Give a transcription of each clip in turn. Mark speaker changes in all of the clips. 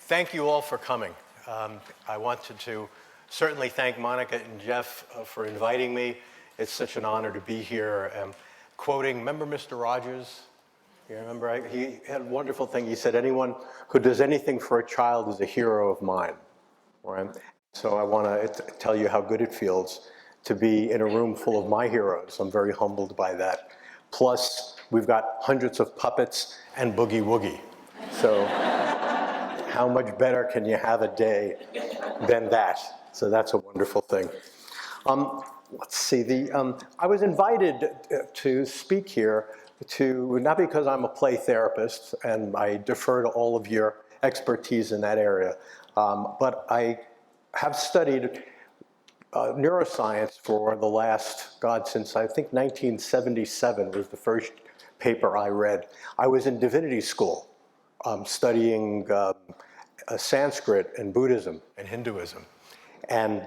Speaker 1: Thank you all for coming. I wanted to certainly thank Monica and Jeff for inviting me. It's such an honor to be here. Quoting, remember Mr. Rogers? You remember, he had a wonderful thing. He said, anyone who does anything for a child is a hero of mine. Right? So I want to tell you how good it feels to be in a room full of my heroes. I'm very humbled by that. Plus, we've got hundreds of puppets and boogie woogie. So how much better can you have a day than that? So that's a wonderful thing. Let's see, I was invited to speak here not because I'm a play therapist, and I defer to all of your expertise in that area, but I have studied neuroscience for the last, since I think 1977 was the first paper I read. I was in divinity school studying Sanskrit and Buddhism and Hinduism, and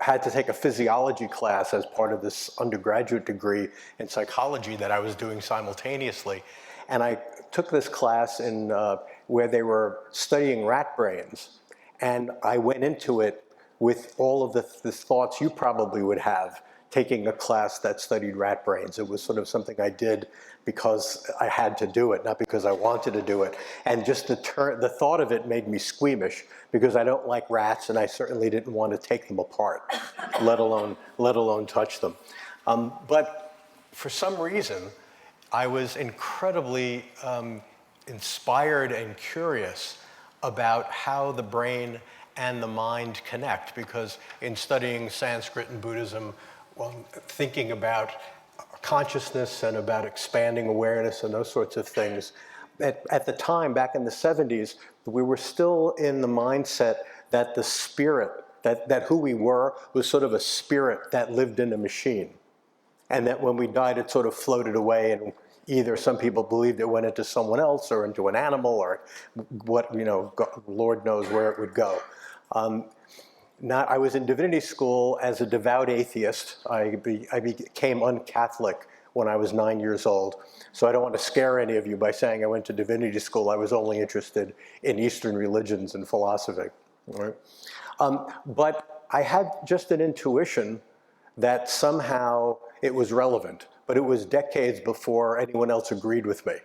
Speaker 1: had to take a physiology class as part of this undergraduate degree in psychology that I was doing simultaneously. And I took this class in where they were studying rat brains, and I went into it with all of the thoughts you probably would have taking a class that studied rat brains. It was sort of something I did because I had to do it, not because I wanted to do it. And just the thought of it made me squeamish because I don't like rats, and I certainly didn't want to take them apart, let alone touch them. But for some reason, I was incredibly inspired and curious about how the brain and the mind connect, because in studying Sanskrit and Buddhism, well, thinking about consciousness and about expanding awareness and those sorts of things, at the time, back in the 70s, we were still in the mindset that the spirit, that who we were was sort of a spirit that lived in a machine. And that when we died, it sort of floated away, and either some people believed it went into someone else or into an animal or what, Lord knows where it would go. I was in divinity school as a devout atheist. I became un-Catholic when I was 9 years old. So I don't want to scare any of you by saying I went to divinity school. I was only interested in Eastern religions and philosophy. Right? But I had just an intuition that somehow it was relevant. But it was decades before anyone else agreed with me.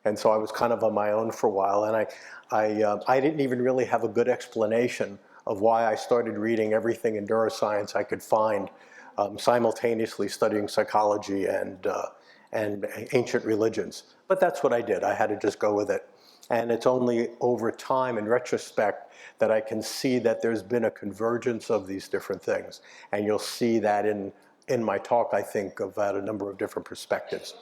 Speaker 1: And so I was kind of on my own for a while, and I didn't even really have a good explanation of why I started reading everything in neuroscience I could find, simultaneously studying psychology and ancient religions. But that's what I did. I had to just go with it. And it's only over time, in retrospect, that I can see that there's been a convergence of these different things. And you'll see that in my talk, I think, about a number of different perspectives.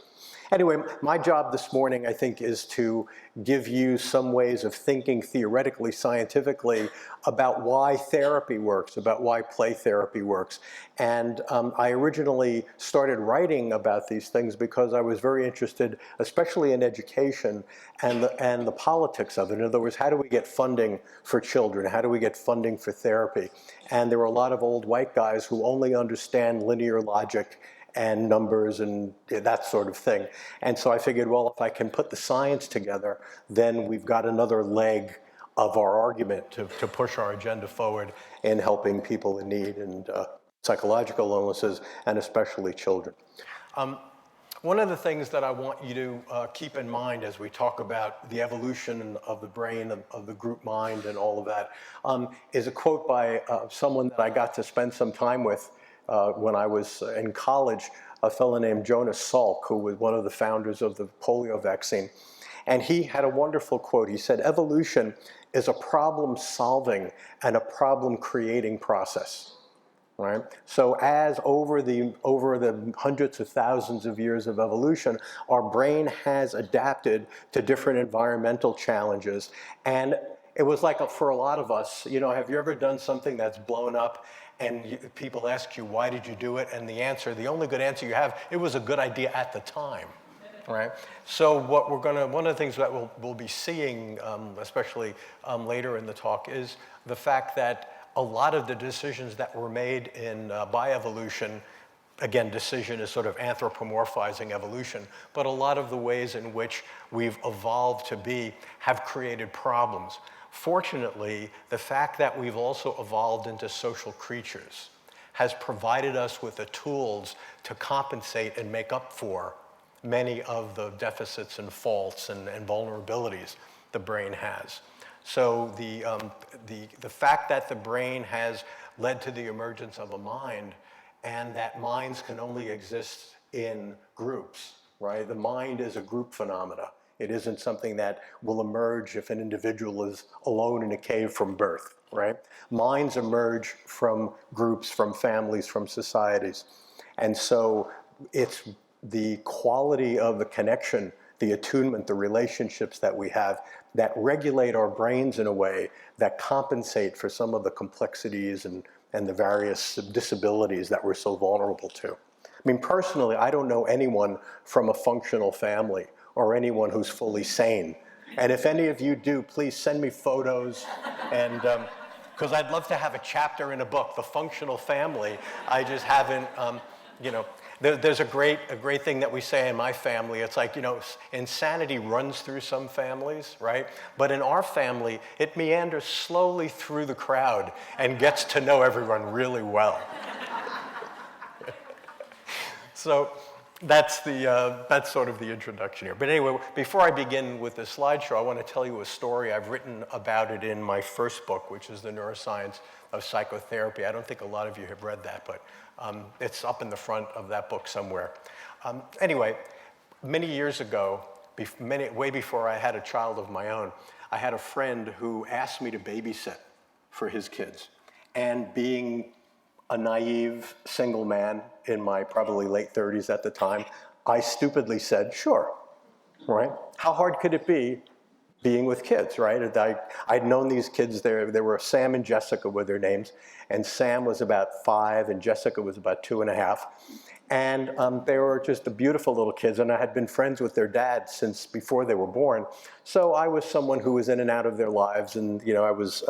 Speaker 1: Anyway, my job this morning, I think, is to give you some ways of thinking theoretically, scientifically, about why therapy works, about why play therapy works. And I originally started writing about these things because I was very interested, especially in education and the politics of it. In other words, how do we get funding for children? How do we get funding for therapy? And there were a lot of old white guys who only understand linear logic and numbers and that sort of thing. And so I figured, well, if I can put the science together, then we've got another leg of our argument to push our agenda forward in helping people in need and psychological illnesses, and especially children. One of the things that I want you to keep in mind as we talk about the evolution of the brain, of the group mind and all of that, is a quote by someone that I got to spend some time with when I was in college, a fellow named Jonas Salk, who was one of the founders of the polio vaccine. And he had a wonderful quote. He said, evolution is a problem-solving and a problem-creating process. Right? So as over the hundreds of thousands of years of evolution, our brain has adapted to different environmental challenges. And it was like for a lot of us, have you ever done something that's blown up and people ask you, why did you do it? And the only good answer you have, it was a good idea at the time, right? So one of the things that we'll be seeing, especially later in the talk, is the fact that a lot of the decisions that were made by evolution, again, decision is sort of anthropomorphizing evolution, but a lot of the ways in which we've evolved to be have created problems. Fortunately, the fact that we've also evolved into social creatures has provided us with the tools to compensate and make up for many of the deficits and faults and vulnerabilities the brain has. So the fact that the brain has led to the emergence of a mind, and that minds can only exist in groups, right? The mind is a group phenomena. It isn't something that will emerge if an individual is alone in a cave from birth, right? Minds emerge from groups, from families, from societies. And so it's the quality of the connection, the attunement, the relationships that we have that regulate our brains in a way that compensate for some of the complexities and the various disabilities that we're so vulnerable to. I mean, personally, I don't know anyone from a functional family or anyone who's fully sane. And if any of you do, please send me photos, and because I'd love to have a chapter in a book, The Functional Family. I just haven't, you know, there's a great thing that we say in my family. It's like, you know, insanity runs through some families, right? But in our family, it meanders slowly through the crowd and gets to know everyone really well. So that's sort of the introduction here. But anyway, before I begin with the slideshow, I want to tell you a story. I've written about it in my first book, which is The Neuroscience of Psychotherapy. I don't think a lot of you have read that, but it's up in the front of that book somewhere. Anyway, many years ago, way before I had a child of my own, I had a friend who asked me to babysit for his kids. And being a naive single man in my probably late 30s at the time, I stupidly said, sure, right? How hard could it be being with kids, right? I'd known these kids, there were Sam and Jessica were their names, and Sam was about 5 and Jessica was about 2.5. And they were just the beautiful little kids, and I had been friends with their dad since before they were born. So I was someone who was in and out of their lives, and you know, I was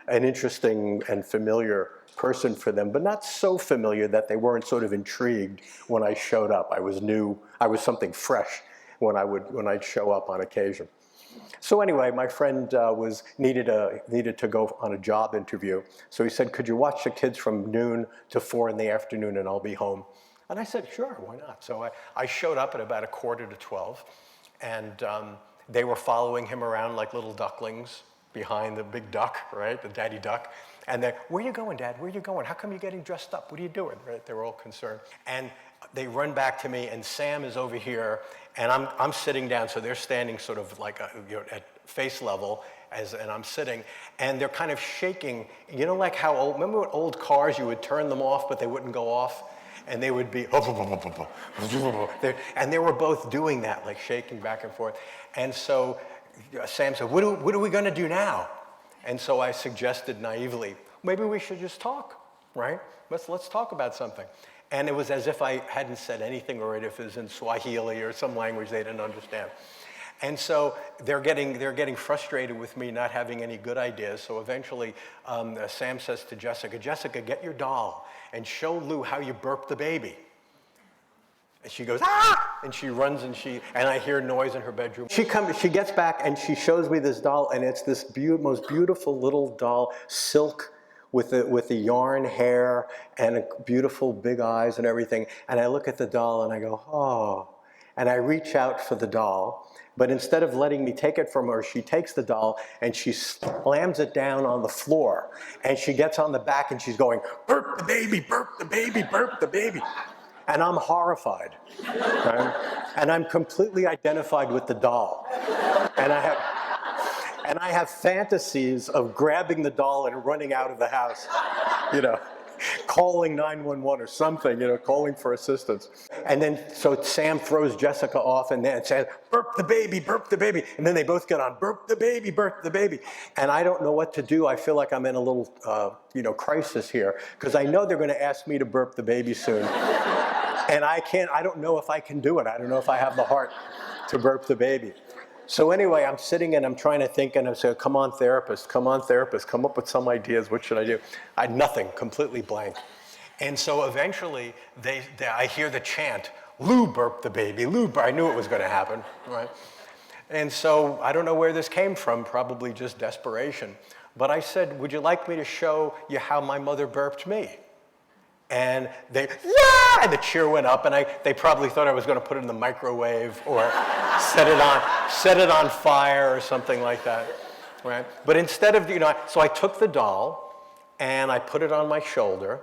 Speaker 1: an interesting and familiar person for them, but not so familiar that they weren't sort of intrigued when I showed up. I was new, I was something fresh when I'd show up on occasion. So anyway, my friend needed to go on a job interview. So he said, could you watch the kids from noon to 4 in the afternoon and I'll be home? And I said, sure, why not? So I showed up at about 11:45, and they were following him around like little ducklings behind the big duck, right, the daddy duck. And they're, where are you going, Dad? Where are you going? How come you're getting dressed up? What are you doing? Right? They were all concerned. And they run back to me, and Sam is over here, and I'm sitting down, so they're standing sort of like at face level, and I'm sitting, and they're kind of shaking. You know, like how remember what old cars, you would turn them off, but they wouldn't go off? And they would be, and they were both doing that, like shaking back and forth. And so Sam said, what are we going to do now? And so I suggested naively, maybe we should just talk, right? Let's talk about something. And it was as if I hadn't said anything, or if it was in Swahili or some language they didn't understand. And so they're getting frustrated with me not having any good ideas. So eventually, Sam says to Jessica, Jessica, get your doll and show Lou how you burp the baby. And she goes, ah! And she runs, and I hear noise in her bedroom. She gets back, and she shows me this doll, and it's this most beautiful little doll, silk, with the yarn hair and beautiful big eyes and everything. And I look at the doll, and I go, oh. And I reach out for the doll, but instead of letting me take it from her, she takes the doll, and she slams it down on the floor. And she gets on the back, and she's going, burp the baby, burp the baby, burp the baby. And I'm horrified, right? And I'm completely identified with the doll. And I have fantasies of grabbing the doll and running out of the house, you know, calling 911 or something, you know, calling for assistance. And then, so Sam throws Jessica off and then says, burp the baby, burp the baby. And then they both get on, burp the baby, burp the baby. And I don't know what to do. I feel like I'm in a little, crisis here, because I know they're going to ask me to burp the baby soon. And I don't know if I can do it. I don't know if I have the heart to burp the baby. So anyway, I'm sitting and I'm trying to think, and I say, come on, therapist, come up with some ideas. What should I do? Nothing, completely blank. And so eventually, I hear the chant, Lou burp the baby, Lou burp. I knew it was going to happen, right? And so I don't know where this came from, probably just desperation. But I said, would you like me to show you how my mother burped me? And they, yeah! And the cheer went up, and they probably thought I was going to put it in the microwave or set it on fire or something like that, right? But instead of, so I took the doll, and I put it on my shoulder,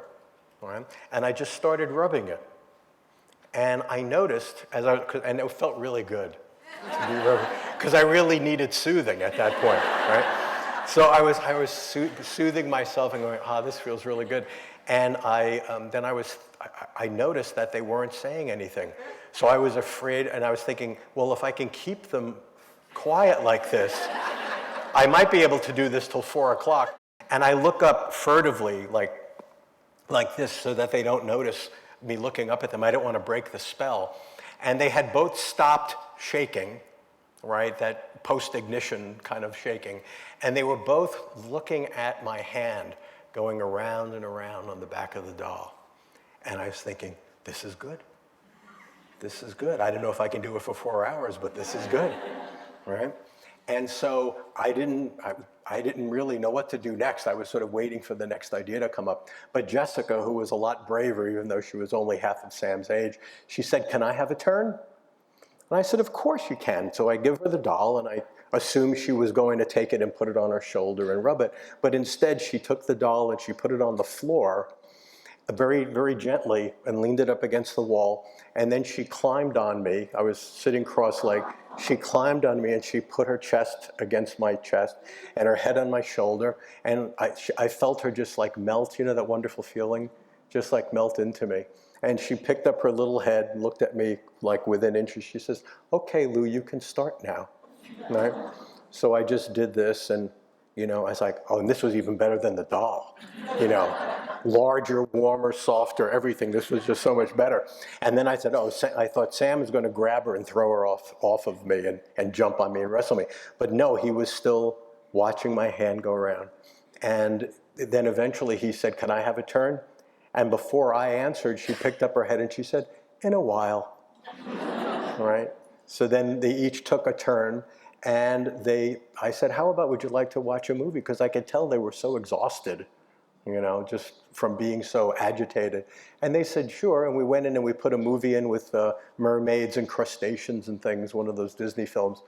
Speaker 1: right? And I just started rubbing it. And I noticed, and it felt really good to be rubbing, because I really needed soothing at that point, right? So I was soothing myself and going, this feels really good. And I noticed that they weren't saying anything. So I was afraid, and I was thinking, well, if I can keep them quiet like this, I might be able to do this till 4 o'clock. And I look up furtively, like this, so that they don't notice me looking up at them. I don't want to break the spell. And they had both stopped shaking, right, that post-ignition kind of shaking. And they were both looking at my hand, going around and around on the back of the doll. And I was thinking, this is good. This is good. I don't know if I can do it for 4 hours, but this is good, right? And so I didn't really know what to do next. I was sort of waiting for the next idea to come up. But Jessica, who was a lot braver, even though she was only half of Sam's age, she said, can I have a turn? And I said, of course you can. So I give her the doll, and I assumed she was going to take it and put it on her shoulder and rub it. But instead, she took the doll and she put it on the floor very, very gently and leaned it up against the wall. And then she climbed on me. I was sitting cross-legged. She climbed on me and she put her chest against my chest and her head on my shoulder. And I felt her just like melt, that wonderful feeling, just like melt into me. And she picked up her little head, looked at me like within inches. She says, okay, Lou, you can start now, right? So I just did this, and I was like, oh, and this was even better than the doll, larger, warmer, softer, everything. This was just so much better. And then I said, I thought Sam was going to grab her and throw her off of me and jump on me and wrestle me. But no, he was still watching my hand go around. And then eventually he said, can I have a turn? And before I answered, she picked up her head and she said, in a while, all right? So then they each took a turn, and I said, how about would you like to watch a movie? Because I could tell they were so exhausted, just from being so agitated. And they said, sure, and we went in and we put a movie in with mermaids and crustaceans and things, one of those Disney films.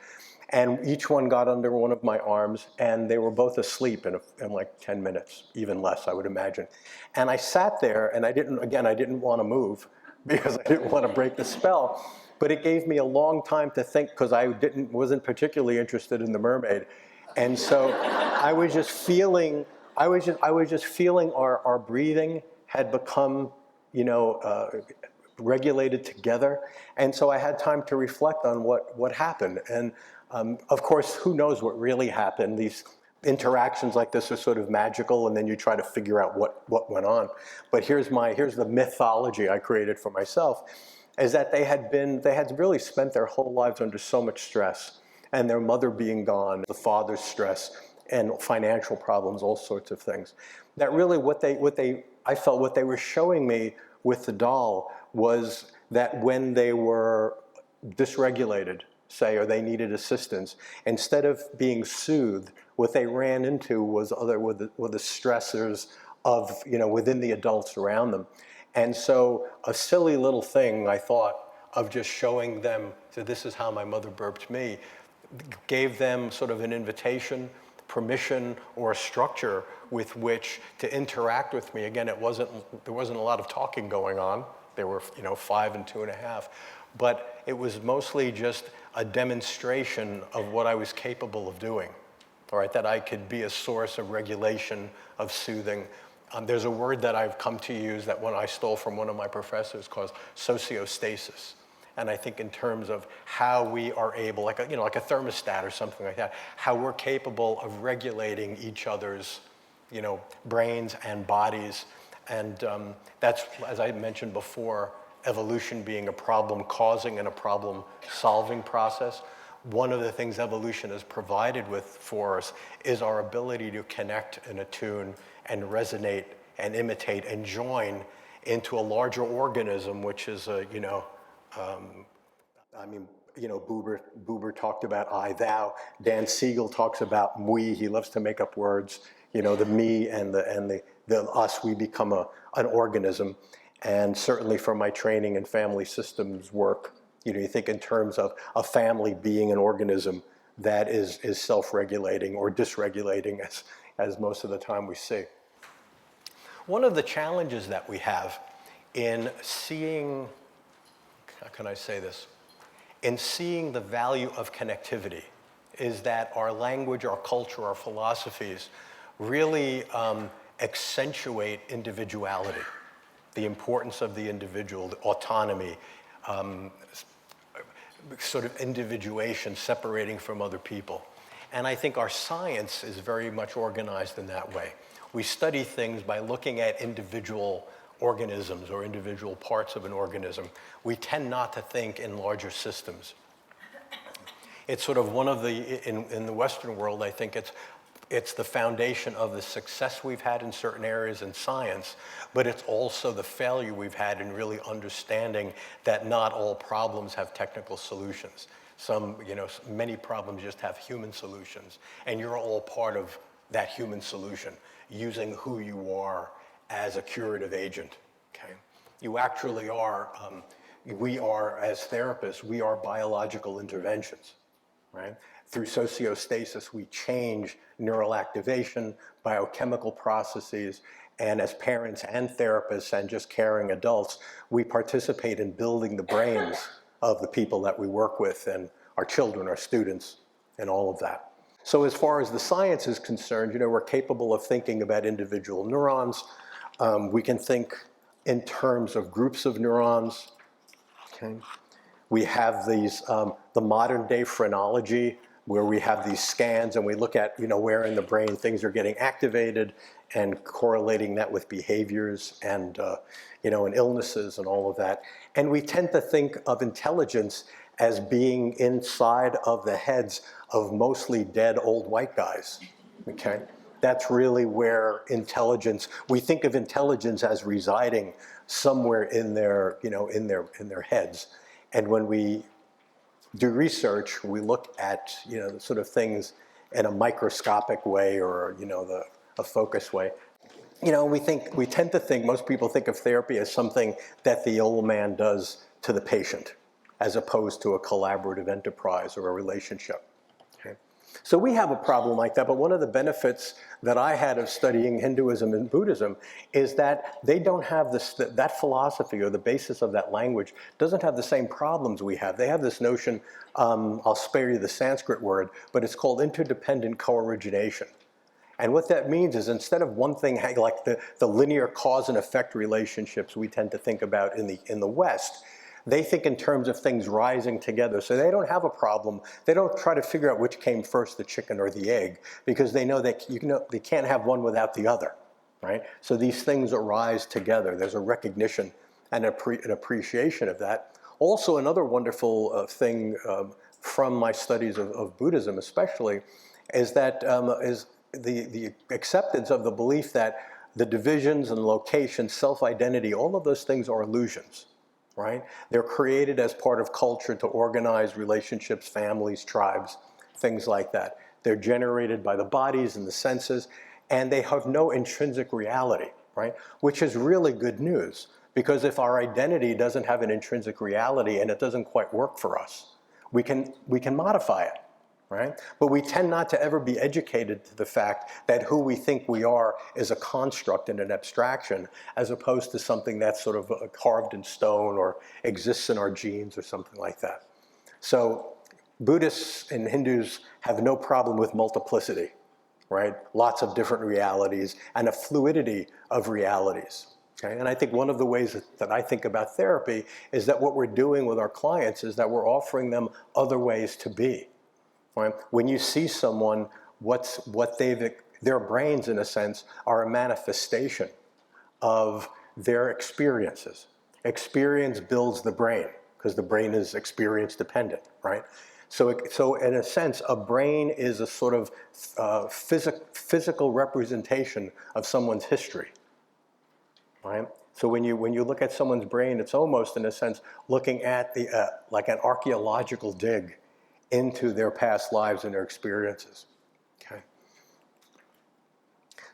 Speaker 1: And each one got under one of my arms, and they were both asleep in like 10 minutes, even less, I would imagine. And I sat there, and I didn't want to move because I didn't want to break the spell. But it gave me a long time to think because I wasn't particularly interested in the mermaid. And so I was just feeling our breathing had become, regulated together. And so I had time to reflect on what happened. And of course, who knows what really happened? These interactions like this are sort of magical, and then you try to figure out what went on. But here's the mythology I created for myself, is that they had really spent their whole lives under so much stress, and their mother being gone, the father's stress, and financial problems, all sorts of things. That really I felt what they were showing me with the doll was that when they were dysregulated, say, or they needed assistance, instead of being soothed, what they ran into was the stressors of, within the adults around them. And so a silly little thing, I thought, of just showing them, so this is how my mother burped me, gave them sort of an invitation, permission, or a structure with which to interact with me. Again, there wasn't a lot of talking going on. There were, 5 and 2.5. But it was mostly just a demonstration of what I was capable of doing, all right, that I could be a source of regulation, of soothing. There's a word that I've come to use that one I stole from one of my professors called Socio-stasis. And I think in terms of how we are able, like a thermostat or something like that, how we're capable of regulating each other's, brains and bodies. And that's, as I mentioned before, evolution being a problem-causing and a problem-solving process. One of the things evolution has provided for us is our ability to connect and attune and resonate and imitate and join into a larger organism, which is Buber talked I, thou. Dan Siegel talks about we. He loves to make up words. The me and the us. We become an organism. And certainly from my training in family systems work, you think in terms of a family being an organism that is self-regulating or dysregulating, as most of the time we see. One of the challenges that we have in seeing, how can I say this? In seeing the value of connectivity is that our language, our culture, our philosophies really accentuate individuality, the importance of the individual, the autonomy, sort of individuation, separating from other people. And I think our science is very much organized in that way. We study things by looking at individual organisms or individual parts of an organism. We tend not to think in larger systems. It's sort of one of the, in the Western world, I think it's the foundation of the success we've had in certain areas in science, but it's also the failure we've had in really understanding that not all problems have technical solutions. Many problems just have human solutions, and you're all part of that human solution, using who you are as a curative agent, okay? You actually are, we are, as therapists, we are biological interventions, right? Through socio-stasis, we change neural activation, biochemical processes, and as parents and therapists and just caring adults, we participate in building the brains of the people that we work with and our children, our students, and all of that. So as far as the science is concerned, we're capable of thinking about individual neurons. We can think in terms of groups of neurons, okay? We have these, the modern day phrenology, where we have these scans and we look at, where in the brain things are getting activated and correlating that with behaviors and, and illnesses and all of that. And we tend to think of intelligence as being inside of the heads of mostly dead old white guys, okay? That's really where intelligence, we think of intelligence as residing somewhere in their, in their heads. And when we do research, we look at, the sort of things in a microscopic way or, a focused way. We tend to think, most people think of therapy as something that the old man does to the patient, as opposed to a collaborative enterprise or a relationship. Okay? So we have a problem like that, but one of the benefits that I had of studying Hinduism and Buddhism is that they don't have this, that philosophy or the basis of that language doesn't have the same problems we have. They have this notion, I'll spare you the Sanskrit word, but it's called interdependent co-origination. And what that means is instead of one thing, like the linear cause and effect relationships we tend to think about in the West, they think in terms of things rising together. So they don't have a problem. They don't try to figure out which came first, the chicken or the egg, because they know that they can't have one without the other, right? So these things arise together. There's a recognition and an appreciation of that. Also, another wonderful thing from my studies of Buddhism especially is that is the acceptance of the belief that the divisions and locations, self-identity, all of those things are illusions. Right? They're created as part of culture to organize relationships, families, tribes, things like that. They're generated by the bodies and the senses, and they have no intrinsic reality, right? Which is really good news, because if our identity doesn't have an intrinsic reality and it doesn't quite work for us, we can modify it. Right? But we tend not to ever be educated to the fact that who we think we are is a construct and an abstraction, as opposed to something that's sort of carved in stone or exists in our genes or something like that. So Buddhists and Hindus have no problem with multiplicity, right? Lots of different realities and a fluidity of realities. Okay? And I think one of the ways that I think about therapy is that what we're doing with our clients is that we're offering them other ways to be. Right? When you see someone, their brains, in a sense, are a manifestation of their experiences. Experience builds the brain, because the brain is experience dependent, right? So in a sense, a brain is a sort of physical representation of someone's history, right? So when you look at someone's brain, it's almost, in a sense, looking at like an archaeological dig into their past lives and their experiences. Okay.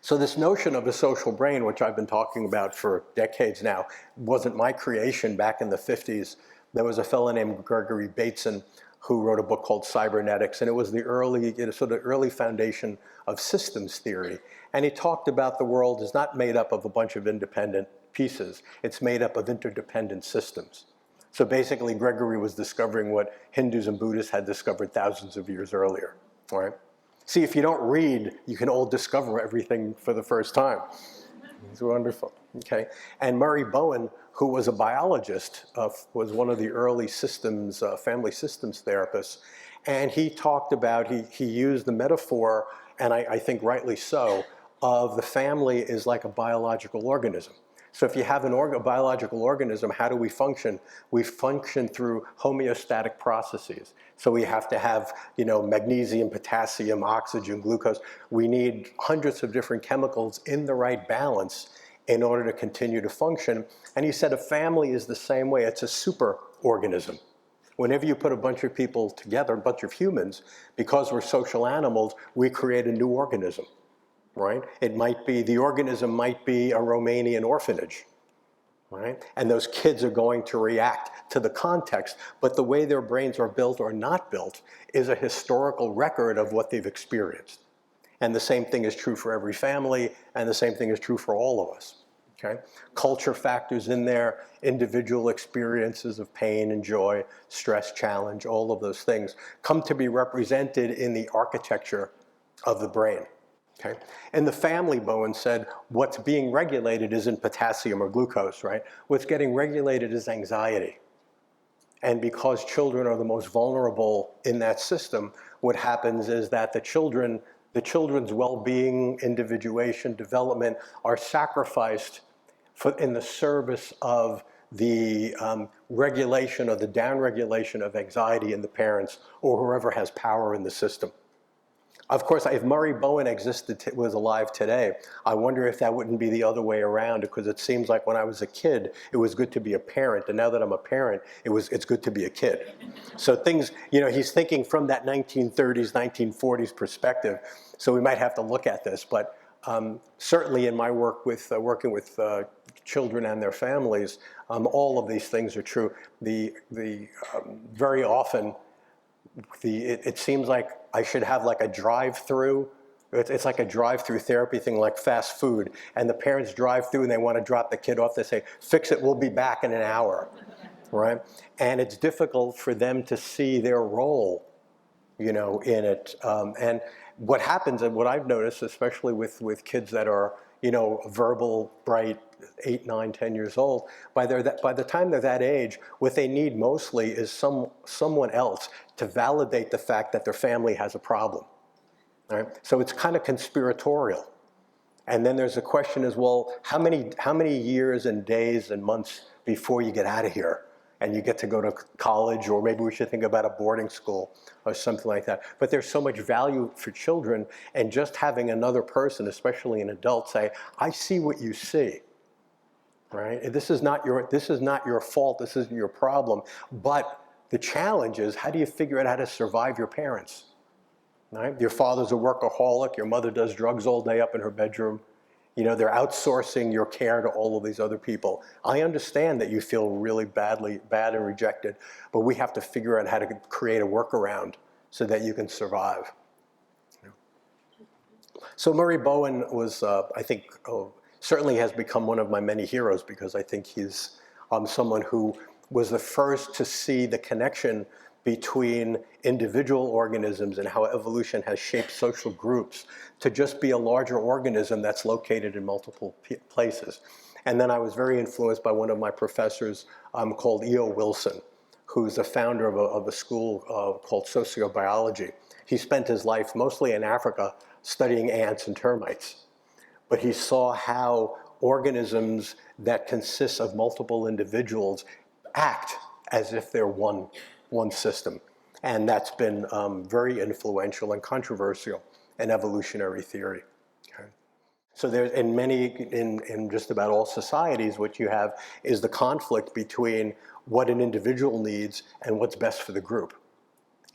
Speaker 1: So this notion of the social brain, which I've been talking about for decades now, wasn't my creation back in the 50s. There was a fellow named Gregory Bateson who wrote a book called Cybernetics, and it was the early foundation of systems theory. And he talked about the world is not made up of a bunch of independent pieces. It's made up of interdependent systems. So basically, Gregory was discovering what Hindus and Buddhists had discovered thousands of years earlier, all right? See, if you don't read, you can all discover everything for the first time. It's wonderful, okay? And Murray Bowen, who was a biologist, was one of the early systems, family systems therapists, and he talked about, he used the metaphor, and I think rightly so, of the family is like a biological organism. So if you have a biological organism, how do we function? We function through homeostatic processes. So we have to have, magnesium, potassium, oxygen, glucose. We need hundreds of different chemicals in the right balance in order to continue to function. And he said a family is the same way. It's a super organism. Whenever you put a bunch of people together, a bunch of humans, because we're social animals, we create a new organism. Right? The organism might be a Romanian orphanage, right? And those kids are going to react to the context, but the way their brains are built or not built is a historical record of what they've experienced. And the same thing is true for every family, and the same thing is true for all of us, okay? Culture factors in there, individual experiences of pain and joy, stress, challenge, all of those things come to be represented in the architecture of the brain. Okay. In the family, Bowen said, what's being regulated isn't potassium or glucose, right? What's getting regulated is anxiety. And because children are the most vulnerable in that system, what happens is that the children's well-being, individuation, development are sacrificed in the service of the regulation or the downregulation of anxiety in the parents or whoever has power in the system. Of course, if Murray Bowen was alive today, I wonder if that wouldn't be the other way around, because it seems like when I was a kid, it was good to be a parent, and now that I'm a parent, it's good to be a kid. So things, he's thinking from that 1930s, 1940s perspective, so we might have to look at this, but certainly in my work with working with children and their families, all of these things are true. Very often, it seems like I should have like a drive-through. It's like a drive-through therapy thing, like fast food. And the parents drive through and they want to drop the kid off. They say, fix it, we'll be back in an hour, right? And it's difficult for them to see their role, in it. And what happens, and what I've noticed, especially with kids that are, verbal, bright, 8, 9, 10 years old, by the time they're that age, what they need mostly is someone else to validate the fact that their family has a problem. Right? So it's kind of conspiratorial. And then there's a question as well, how many years and days and months before you get out of here and you get to go to college, or maybe we should think about a boarding school or something like that. But there's so much value for children, and just having another person, especially an adult, say, I see what you see. Right? This is not your fault, this isn't your problem, but the challenge is, how do you figure out how to survive your parents? Right? Your father's a workaholic, your mother does drugs all day up in her bedroom. They're outsourcing your care to all of these other people. I understand that you feel really bad and rejected, but we have to figure out how to create a workaround so that you can survive. So Murray Bowen was, I think, certainly has become one of my many heroes, because I think he's someone who was the first to see the connection between individual organisms and how evolution has shaped social groups to just be a larger organism that's located in multiple places. And then I was very influenced by one of my professors called E.O. Wilson, who's the founder of a school called Sociobiology. He spent his life mostly in Africa studying ants and termites. But he saw how organisms that consist of multiple individuals act as if they're one system. And that's been very influential and controversial in evolutionary theory. Okay. So there's in just about all societies, what you have is the conflict between what an individual needs and what's best for the group.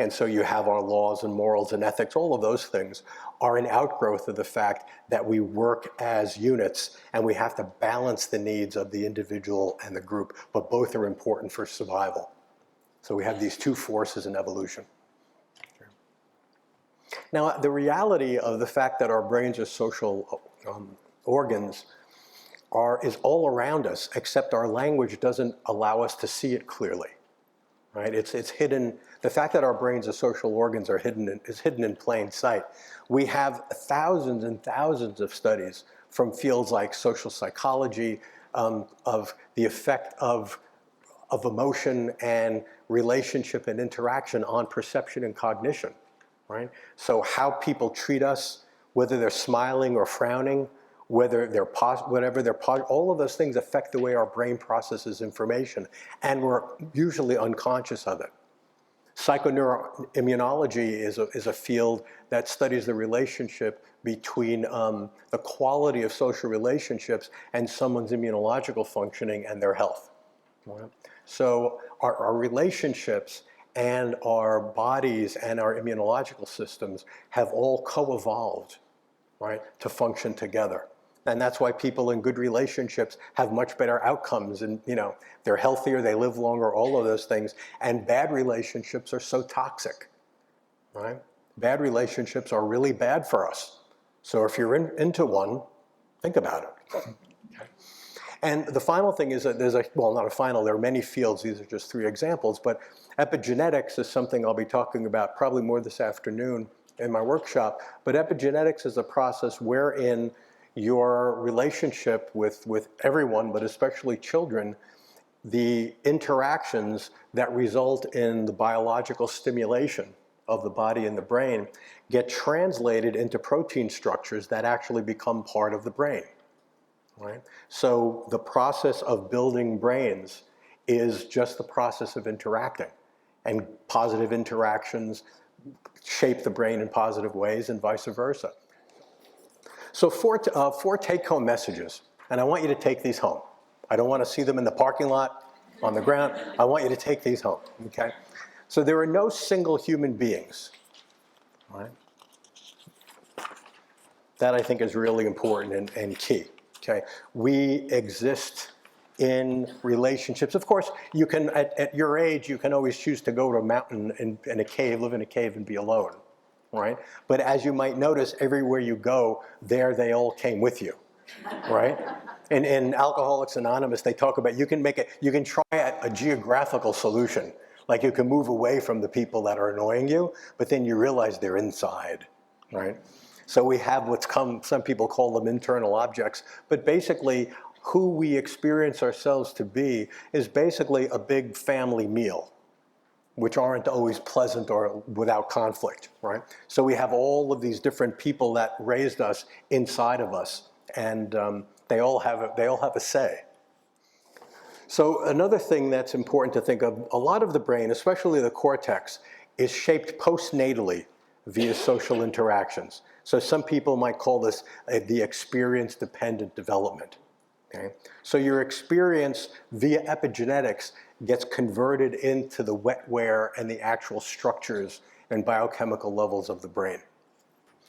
Speaker 1: And so you have our laws and morals and ethics, all of those things are an outgrowth of the fact that we work as units and we have to balance the needs of the individual and the group, but both are important for survival. So we have these two forces in evolution. Now, the reality of the fact that our brains are social organs is all around us, except our language doesn't allow us to see it clearly, right? It's hidden. The fact that our brains are social organs is hidden in plain sight. We have thousands and thousands of studies from fields like social psychology of the effect of emotion and relationship and interaction on perception and cognition, right? So how people treat us, whether they're smiling or frowning, whether they're all of those things affect the way our brain processes information, and we're usually unconscious of it. Psychoneuroimmunology is a field that studies the relationship between the quality of social relationships and someone's immunological functioning and their health. Right? So our relationships and our bodies and our immunological systems have all co-evolved, right, to function together. And that's why people in good relationships have much better outcomes, and they're healthier, they live longer, all of those things. And bad relationships are so toxic, right? Bad relationships are really bad for us. So if you're into one, think about it. Okay. And the final thing is that not a final, there are many fields, these are just 3 examples, but epigenetics is something I'll be talking about probably more this afternoon in my workshop. But epigenetics is a process wherein your relationship with everyone, but especially children, the interactions that result in the biological stimulation of the body and the brain get translated into protein structures that actually become part of the brain, right? So the process of building brains is just the process of interacting, and positive interactions shape the brain in positive ways and vice versa. So 4 take-home messages, and I want you to take these home. I don't want to see them in the parking lot, on the ground. I want you to take these home, okay? So there are no single human beings, right? That I think is really important and key, okay? We exist in relationships. Of course, you can, at your age, you can always choose to go to a mountain in a cave, live in a cave and be alone. Right? But as you might notice, everywhere you go, there they all came with you, right? In Alcoholics Anonymous, they talk about you can try a geographical solution. Like you can move away from the people that are annoying you, but then you realize they're inside, right? So we have some people call them internal objects, but basically who we experience ourselves to be is basically a big family meal, which aren't always pleasant or without conflict, right? So we have all of these different people that raised us inside of us, and they all have a say. So another thing that's important to think of, a lot of the brain, especially the cortex, is shaped postnatally via social interactions. So some people might call this the experience-dependent development. Okay? So your experience via epigenetics gets converted into the wetware and the actual structures and biochemical levels of the brain.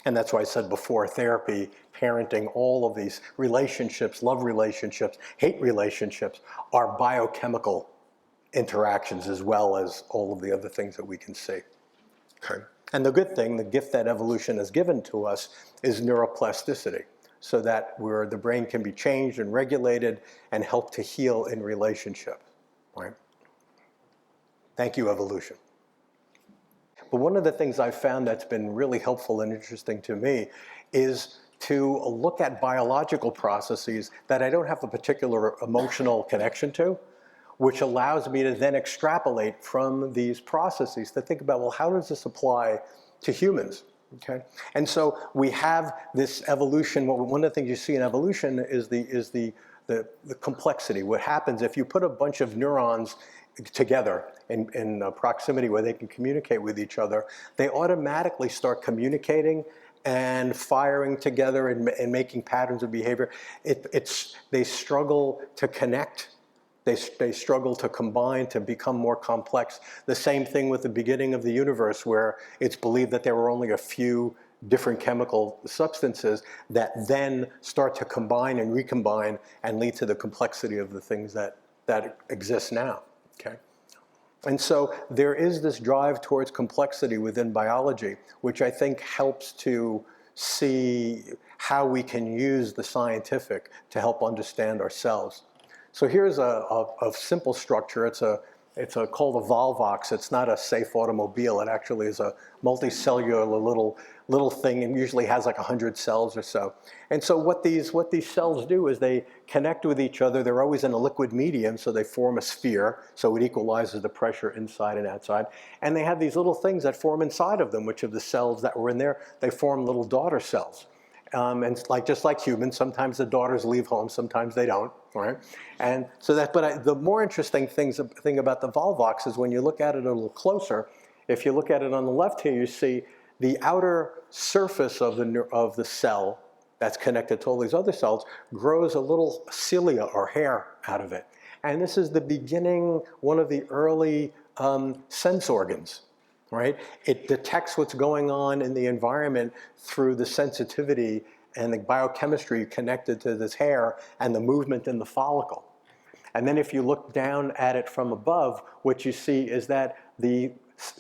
Speaker 1: And that's why I said before, therapy, parenting, all of these relationships, love relationships, hate relationships, are biochemical interactions as well as all of the other things that we can see. Okay. And the good thing, the gift that evolution has given to us, is neuroplasticity, so that the brain can be changed and regulated and help to heal in relationship, right? Thank you, evolution. But one of the things I've found that's been really helpful and interesting to me is to look at biological processes that I don't have a particular emotional connection to, which allows me to then extrapolate from these processes to think about, well, how does this apply to humans? Okay, and so we have this evolution. One of the things you see in evolution is the complexity. What happens if you put a bunch of neurons together in proximity where they can communicate with each other, they automatically start communicating and firing together and making patterns of behavior. They struggle to connect. They struggle to combine, to become more complex. The same thing with the beginning of the universe, where it's believed that there were only a few different chemical substances that then start to combine and recombine and lead to the complexity of the things that exist now, okay? And so there is this drive towards complexity within biology, which I think helps to see how we can use the scientific to help understand ourselves. So here's a simple structure. It's called a Volvox. It's not a safe automobile. It actually is a multicellular little thing, and usually has like 100 cells or so. And so what these cells do is they connect with each other. They're always in a liquid medium, so they form a sphere, so it equalizes the pressure inside and outside. And they have these little things that form inside of them, which of the cells that were in there, they form little daughter cells. And just like humans, sometimes the daughters leave home, sometimes they don't, right? And so the more interesting thing about the Volvox is when you look at it a little closer. If you look at it on the left here, you see the outer surface of the cell that's connected to all these other cells grows a little cilia or hair out of it. And this is the beginning, one of the early sense organs. Right? It detects what's going on in the environment through the sensitivity and the biochemistry connected to this hair and the movement in the follicle. And then if you look down at it from above, what you see is that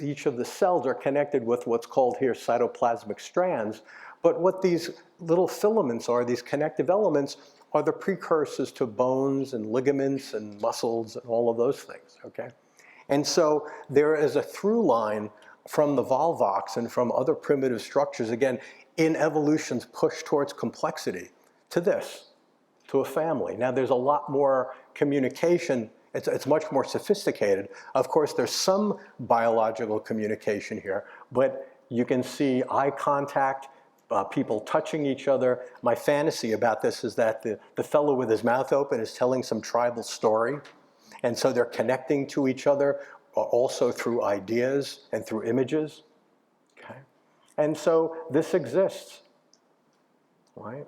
Speaker 1: each of the cells are connected with what's called here cytoplasmic strands. But what these little filaments are, these connective elements, are the precursors to bones and ligaments and muscles and all of those things, okay? And so there is a through line from the Volvox and from other primitive structures, again, in evolution's push towards complexity, to this, to a family. Now there's a lot more communication. It's much more sophisticated. Of course, there's some biological communication here, but you can see eye contact, people touching each other. My fantasy about this is that the fellow with his mouth open is telling some tribal story. And so they're connecting to each other also through ideas and through images, okay? And so this exists, right?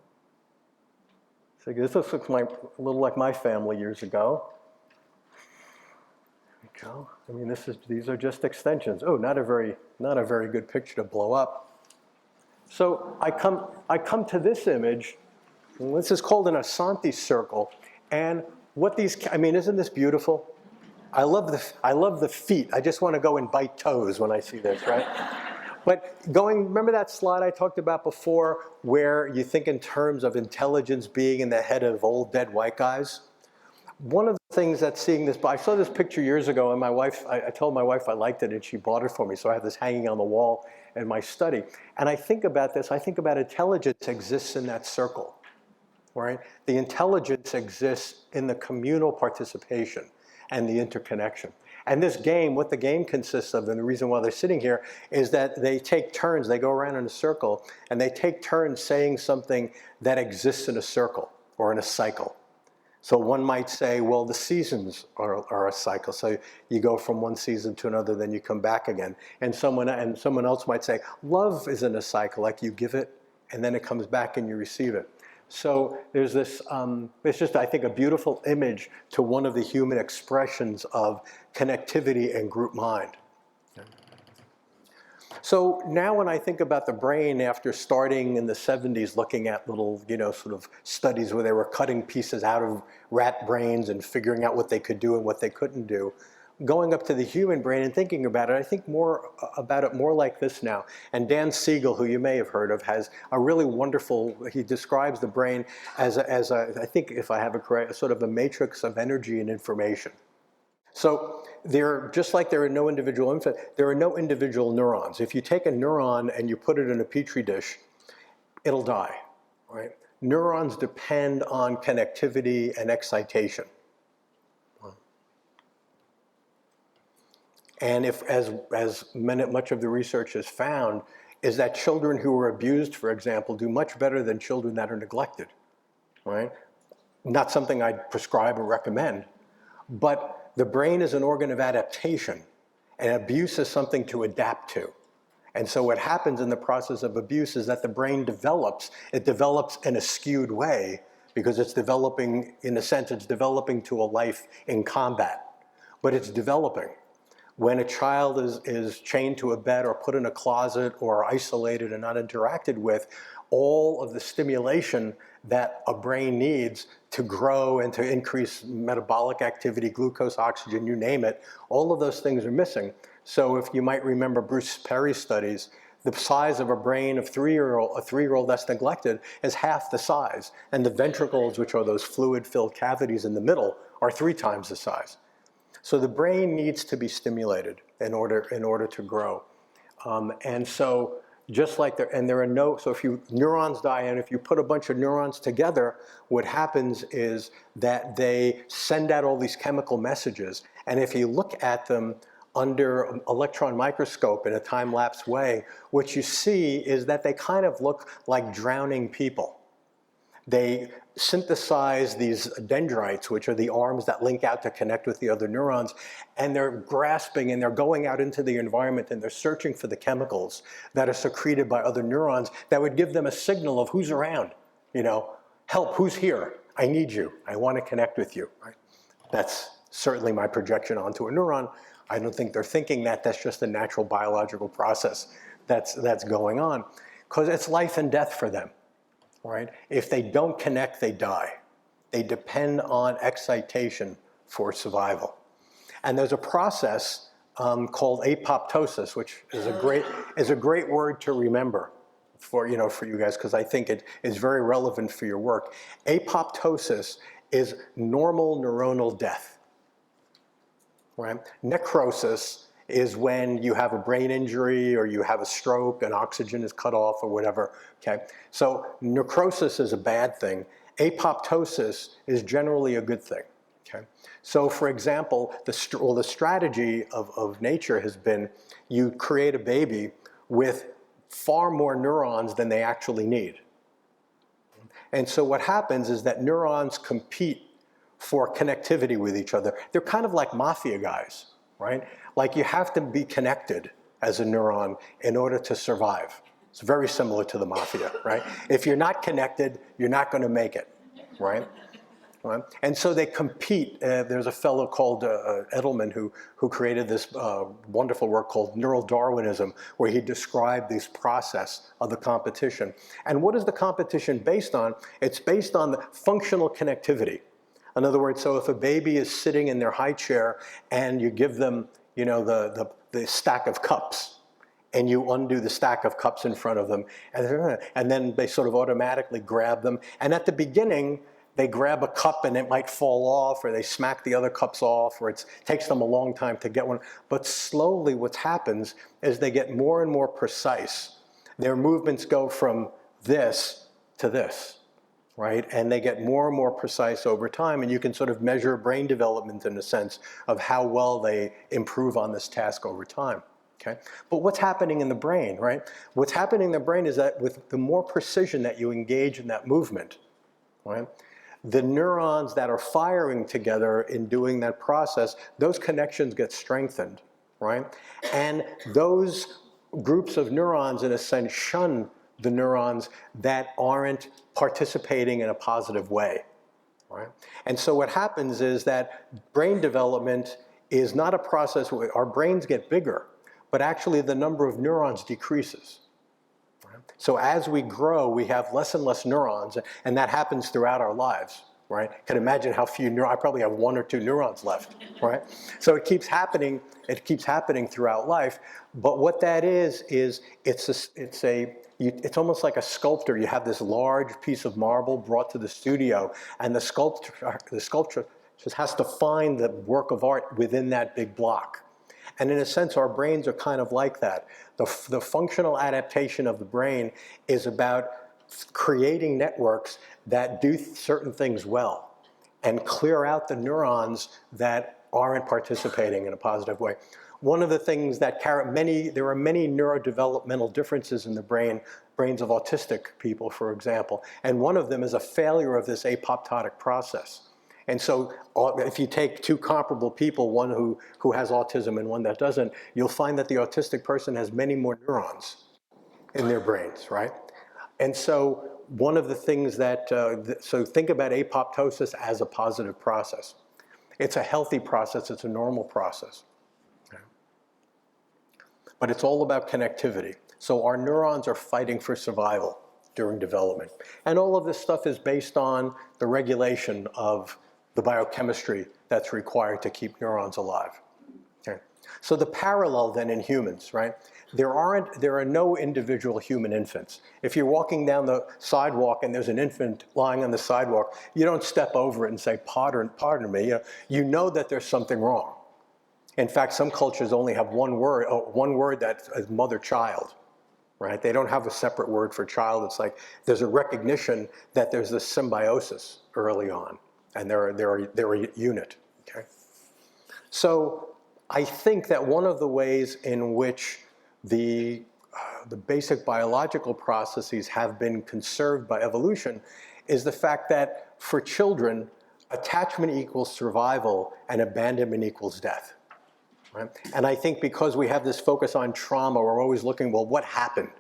Speaker 1: So this looks like a little like my family years ago. There we go. I mean, these are just extensions. Oh, not a very good picture to blow up. So I come to this image, and this is called an Asante circle, and isn't this beautiful? I love the feet. I just want to go and bite toes when I see this, right? But remember that slide I talked about before where you think in terms of intelligence being in the head of old dead white guys? One of the things that's seeing this, I saw this picture years ago, and I told my wife I liked it, and she bought it for me, so I have this hanging on the wall in my study. And I think about intelligence exists in that circle, right? The intelligence exists in the communal participation and the interconnection. And this game, what the game consists of, and the reason why they're sitting here, is that they take turns, they go around in a circle, and they take turns saying something that exists in a circle or in a cycle. So one might say, well, the seasons are a cycle. So you go from one season to another, then you come back again. And someone else might say, love is in a cycle, like you give it, and then it comes back and you receive it. So there's this, it's just, I think, a beautiful image to one of the human expressions of connectivity and group mind. So now when I think about the brain after starting in the 70s looking at little, sort of studies where they were cutting pieces out of rat brains and figuring out what they could do and what they couldn't do, going up to the human brain and thinking about it, I think more about it more like this now. And Dan Siegel, who you may have heard of, has a really wonderful, he describes the brain as I think if I have it correct, sort of a matrix of energy and information. So just like there are no individual neurons. If you take a neuron and you put it in a petri dish, it'll die, right? Neurons depend on connectivity and excitation. And much of the research has found, is that children who are abused, for example, do much better than children that are neglected, right? Not something I'd prescribe or recommend, but the brain is an organ of adaptation, and abuse is something to adapt to. And so what happens in the process of abuse is that the brain develops. It develops in a skewed way because it's developing, in a sense, it's developing to a life in combat. But it's developing. When a child is chained to a bed or put in a closet or isolated and not interacted with, all of the stimulation that a brain needs to grow and to increase metabolic activity, glucose, oxygen, you name it, all of those things are missing. So if you might remember Bruce Perry's studies, the size of a brain of a three-year-old that's neglected is half the size. And the ventricles, which are those fluid-filled cavities in the middle, are 3 times the size. So the brain needs to be stimulated in order to grow. And so just like so if neurons die, and if you put a bunch of neurons together, what happens is that they send out all these chemical messages. And if you look at them under an electron microscope in a time-lapse way, what you see is that they kind of look like drowning people. They synthesize these dendrites, which are the arms that link out to connect with the other neurons, and they're grasping and they're going out into the environment and they're searching for the chemicals that are secreted by other neurons that would give them a signal of who's around, help, who's here, I need you, I want to connect with you, right? That's certainly my projection onto a neuron. I don't think they're thinking that. That's just a natural biological process that's going on, because it's life and death for them. Right? If they don't connect, they die. They depend on excitation for survival. And there's a process called apoptosis, which is a great word to remember for you guys, because I think it is very relevant for your work. Apoptosis is normal neuronal death. Right? Necrosis is when you have a brain injury or you have a stroke and oxygen is cut off or whatever, okay? So necrosis is a bad thing. Apoptosis is generally a good thing, okay? So for example, the strategy of nature has been you create a baby with far more neurons than they actually need. And so what happens is that neurons compete for connectivity with each other. They're kind of like mafia guys, right? Like you have to be connected as a neuron in order to survive. It's very similar to the mafia, right? If you're not connected, you're not going to make it, right? And so they compete. There's a fellow called Edelman who created this wonderful work called Neural Darwinism, where he described this process of the competition. And what is the competition based on? It's based on the functional connectivity. In other words, so if a baby is sitting in their high chair and you give them the stack of cups, and you undo the stack of cups in front of them, and then they sort of automatically grab them. And at the beginning, they grab a cup and it might fall off, or they smack the other cups off, or it takes them a long time to get one. But slowly what happens is they get more and more precise. Their movements go from this to this, right? And they get more and more precise over time, and you can sort of measure brain development in the sense of how well they improve on this task over time, okay? But what's happening in the brain, right? What's happening in the brain is that with the more precision that you engage in that movement, right, the neurons that are firing together in doing that process, those connections get strengthened, right? And those groups of neurons, in a sense, shun the neurons that aren't participating in a positive way, right? And so what happens is that brain development is not a process where our brains get bigger, but actually the number of neurons decreases. Right? So as we grow, we have less and less neurons, and that happens throughout our lives, right? Can imagine how few neurons, I probably have 1 or 2 neurons left, right? So it keeps happening throughout life, but what that is it's almost like a sculptor. You have this large piece of marble brought to the studio, and the sculptor just has to find the work of art within that big block. And in a sense, our brains are kind of like that. The functional adaptation of the brain is about creating networks that do certain things well and clear out the neurons that aren't participating in a positive way. One of the things that there are many neurodevelopmental differences in the brains of autistic people, for example, and one of them is a failure of this apoptotic process. And so if you take two comparable people, one who has autism and one that doesn't, you'll find that the autistic person has many more neurons in their brains, right? And so one of the things that, so think about apoptosis as a positive process. It's a healthy process, it's a normal process. Okay. But it's all about connectivity. So our neurons are fighting for survival during development. And all of this stuff is based on the regulation of the biochemistry that's required to keep neurons alive. Okay. So the parallel then in humans, right? There are no individual human infants. If you're walking down the sidewalk and there's an infant lying on the sidewalk, you don't step over it and say, pardon me. You know that there's something wrong. In fact, some cultures only have one word that's mother-child, right? They don't have a separate word for child. It's like there's a recognition that there's this symbiosis early on, and they're a unit, okay? So I think that one of the ways in which the basic biological processes have been conserved by evolution is the fact that for children, attachment equals survival and abandonment equals death. Right? And I think because we have this focus on trauma, we're always looking, well, what happened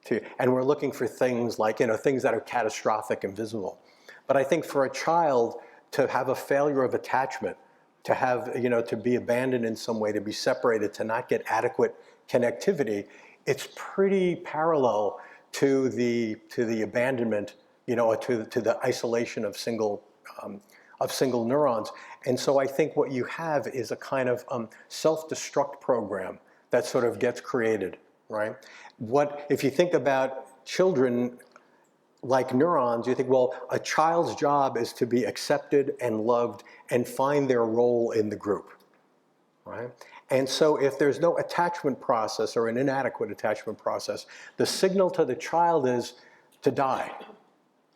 Speaker 1: to, and we're looking for things like, things that are catastrophic and visible. But I think for a child to have a failure of attachment, to have, to be abandoned in some way, to be separated, to not get adequate connectivity, it's pretty parallel to the abandonment, or to the isolation of single neurons. And so I think what you have is a kind of self-destruct program that sort of gets created, right? If you think about children like neurons, you think, well, a child's job is to be accepted and loved and find their role in the group, right? And so if there's no attachment process or an inadequate attachment process, the signal to the child is to die.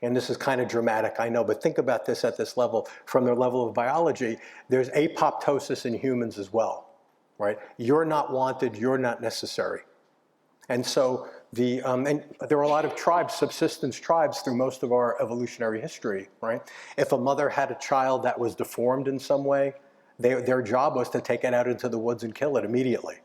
Speaker 1: And this is kind of dramatic, I know, but think about this at this level. From the level of biology, there's apoptosis in humans as well, right? You're not wanted, you're not necessary. And so and there are a lot of tribes, subsistence tribes through most of our evolutionary history, right? If a mother had a child that was deformed in some way, their job was to take it out into the woods and kill it immediately,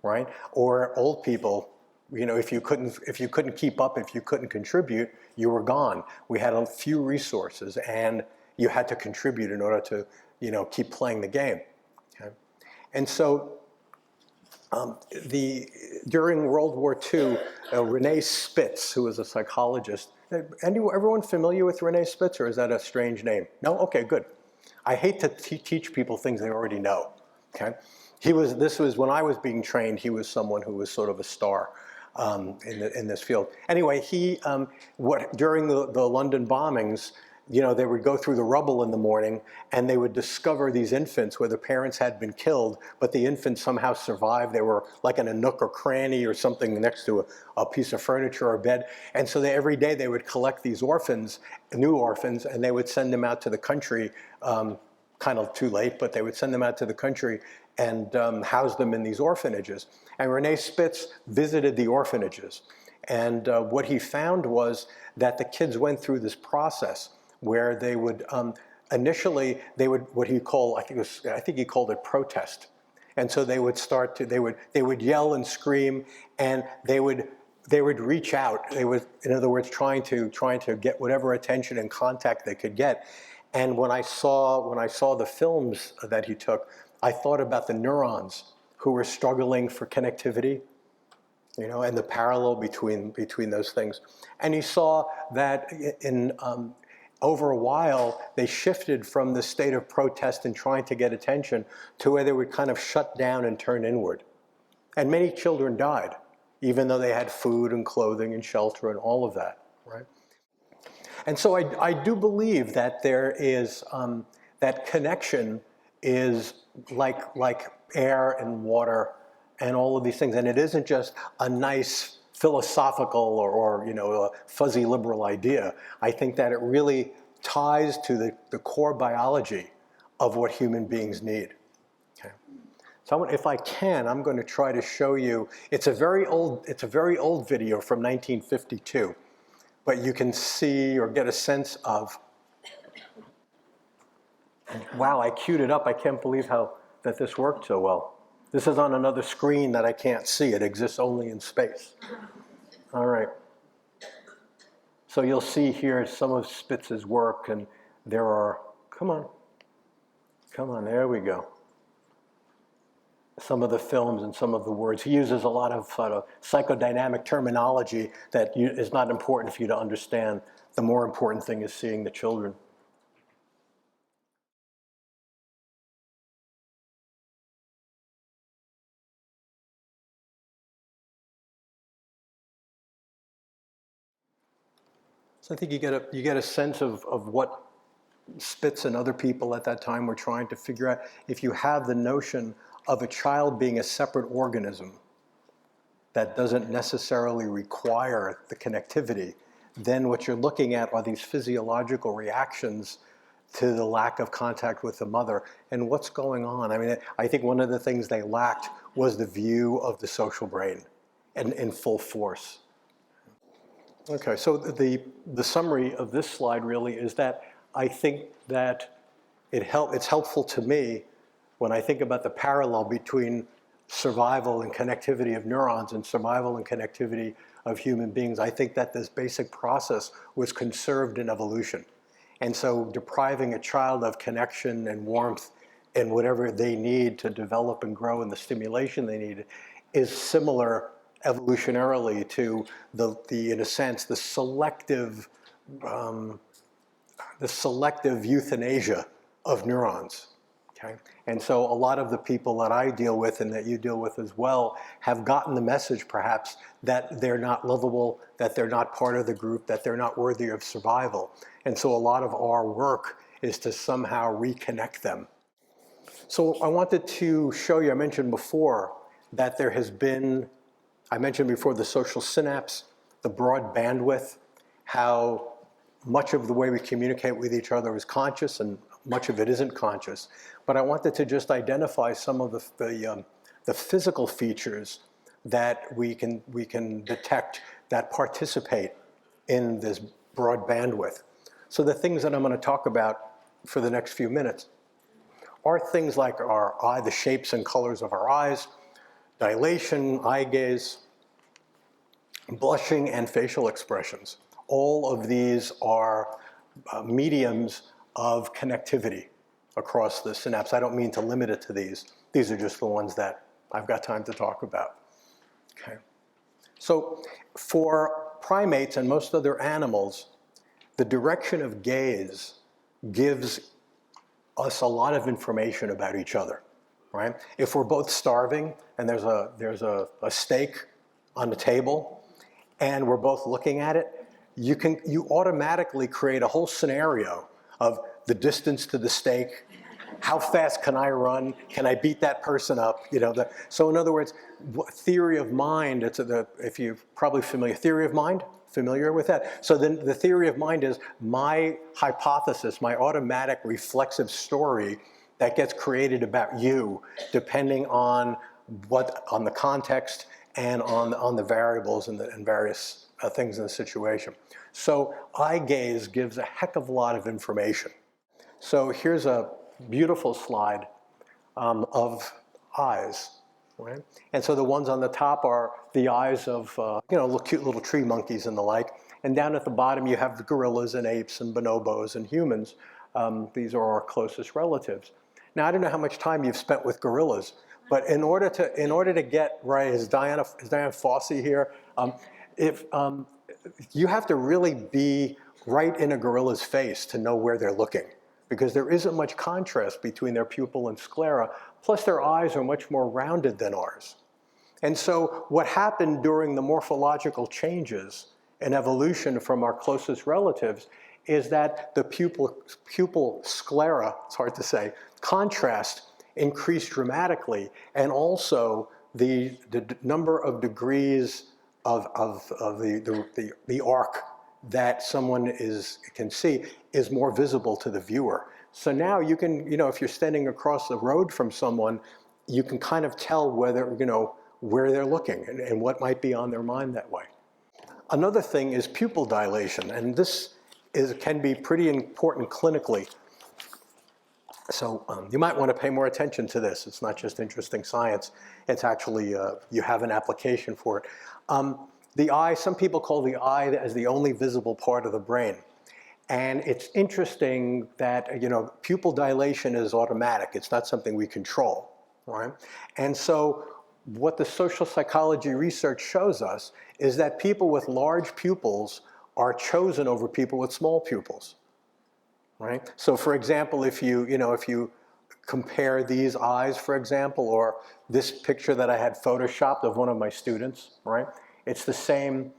Speaker 1: right? Or old people, if you couldn't keep up, if you couldn't contribute, you were gone. We had a few resources, and you had to contribute in order to, keep playing the game. Okay? And so, during World War II, Renee Spitz, who was a psychologist, everyone familiar with Renee Spitz, or is that a strange name? No? Okay, good. I hate to teach people things they already know, okay? This was when I was being trained, he was someone who was sort of a star in this field. Anyway, during the London bombings, they would go through the rubble in the morning and they would discover these infants where the parents had been killed, but the infants somehow survived. They were like in a nook or cranny or something next to a piece of furniture or a bed. And so every day they would collect these orphans, new orphans, and they would send them out to the country, kind of too late, but they would send them out to the country and house them in these orphanages. And Renee Spitz visited the orphanages. And what he found was that the kids went through this process where they would, initially, what he called, I think he called it protest. And so they would they would yell and scream, and they would reach out. They would, in other words, trying to get whatever attention and contact they could get. And when I saw the films that he took, I thought about the neurons who were struggling for connectivity, and the parallel between those things. And he saw that over a while, they shifted from the state of protest and trying to get attention to where they would kind of shut down and turn inward. And many children died, even though they had food and clothing and shelter and all of that, right? And so I do believe that there is, that connection is like air and water and all of these things. And it isn't just a nice philosophical or a fuzzy liberal idea. I think that it really ties to the core biology of what human beings need. Okay. So if I can, I'm going to try to show you, it's a very old video from 1952, but you can see or get a sense of Wow, I queued it up. I can't believe that this worked so well. This is on another screen that I can't see. It exists only in space. All right. So you'll see here some of Spitz's work, and there are, come on, there we go. Some of the films and some of the words. He uses a lot of sort of psychodynamic terminology that is not important for you to understand. The more important thing is seeing the children. So I think you get a sense of what Spitz and other people at that time were trying to figure out. If you have the notion of a child being a separate organism that doesn't necessarily require the connectivity, then what you're looking at are these physiological reactions to the lack of contact with the mother. And what's going on? I mean, I think one of the things they lacked was the view of the social brain in full force. Okay, so the summary of this slide really is that I think that it's helpful to me when I think about the parallel between survival and connectivity of neurons and survival and connectivity of human beings. I think that this basic process was conserved in evolution. And so depriving a child of connection and warmth and whatever they need to develop and grow and the stimulation they need is similar evolutionarily to in a sense, the selective euthanasia of neurons. Okay? And so a lot of the people that I deal with and that you deal with as well have gotten the message perhaps that they're not lovable, that they're not part of the group, that they're not worthy of survival. And so a lot of our work is to somehow reconnect them. So I wanted to show you, I mentioned before that there has been, I mentioned before the social synapse, the broad bandwidth, how much of the way we communicate with each other is conscious and much of it isn't conscious. But I wanted to just identify some of the physical features that we can detect that participate in this broad bandwidth. So the things that I'm going to talk about for the next few minutes are things like our eye, the shapes and colors of our eyes, dilation, eye gaze, blushing, and facial expressions. All of these are mediums of connectivity across the synapse. I don't mean to limit it to these. These are just the ones that I've got time to talk about. Okay. So for primates and most other animals, the direction of gaze gives us a lot of information about each other, right? If we're both starving and there's a steak on the table and we're both looking at it, you automatically create a whole scenario of the distance to the steak, how fast can I run, can I beat that person up, so in other words, theory of mind, if you're probably familiar with that? So then the theory of mind is my hypothesis, my automatic reflexive story that gets created about you depending on the context and on the variables and various things in the situation. So eye gaze gives a heck of a lot of information. So here's a beautiful slide of eyes. Right? And so the ones on the top are the eyes of cute little tree monkeys and the like. And down at the bottom you have the gorillas and apes and bonobos and humans. These are our closest relatives. Now I don't know how much time you've spent with gorillas, but in order to get right, is Diana Fossey here? You have to really be right in a gorilla's face to know where they're looking, because there isn't much contrast between their pupil and sclera, plus their eyes are much more rounded than ours. And so what happened during the morphological changes in evolution from our closest relatives is that the pupil sclera, it's hard to say, contrast increased dramatically, and also the number of degrees of the arc that someone can see is more visible to the viewer. So now you can, if you're standing across the road from someone, you can kind of tell where they're looking and what might be on their mind that way. Another thing is pupil dilation, and this can be pretty important clinically. So you might want to pay more attention to this. It's not just interesting science. It's actually, you have an application for it. The eye, some people call the eye as the only visible part of the brain. And it's interesting that, you know, pupil dilation is automatic. It's not something we control, right? And so what the social psychology research shows us is that people with large pupils are chosen over people with small pupils. Right? So for example, if you compare these eyes, for example, or this picture that I had photoshopped of one of my students, right? It's the same,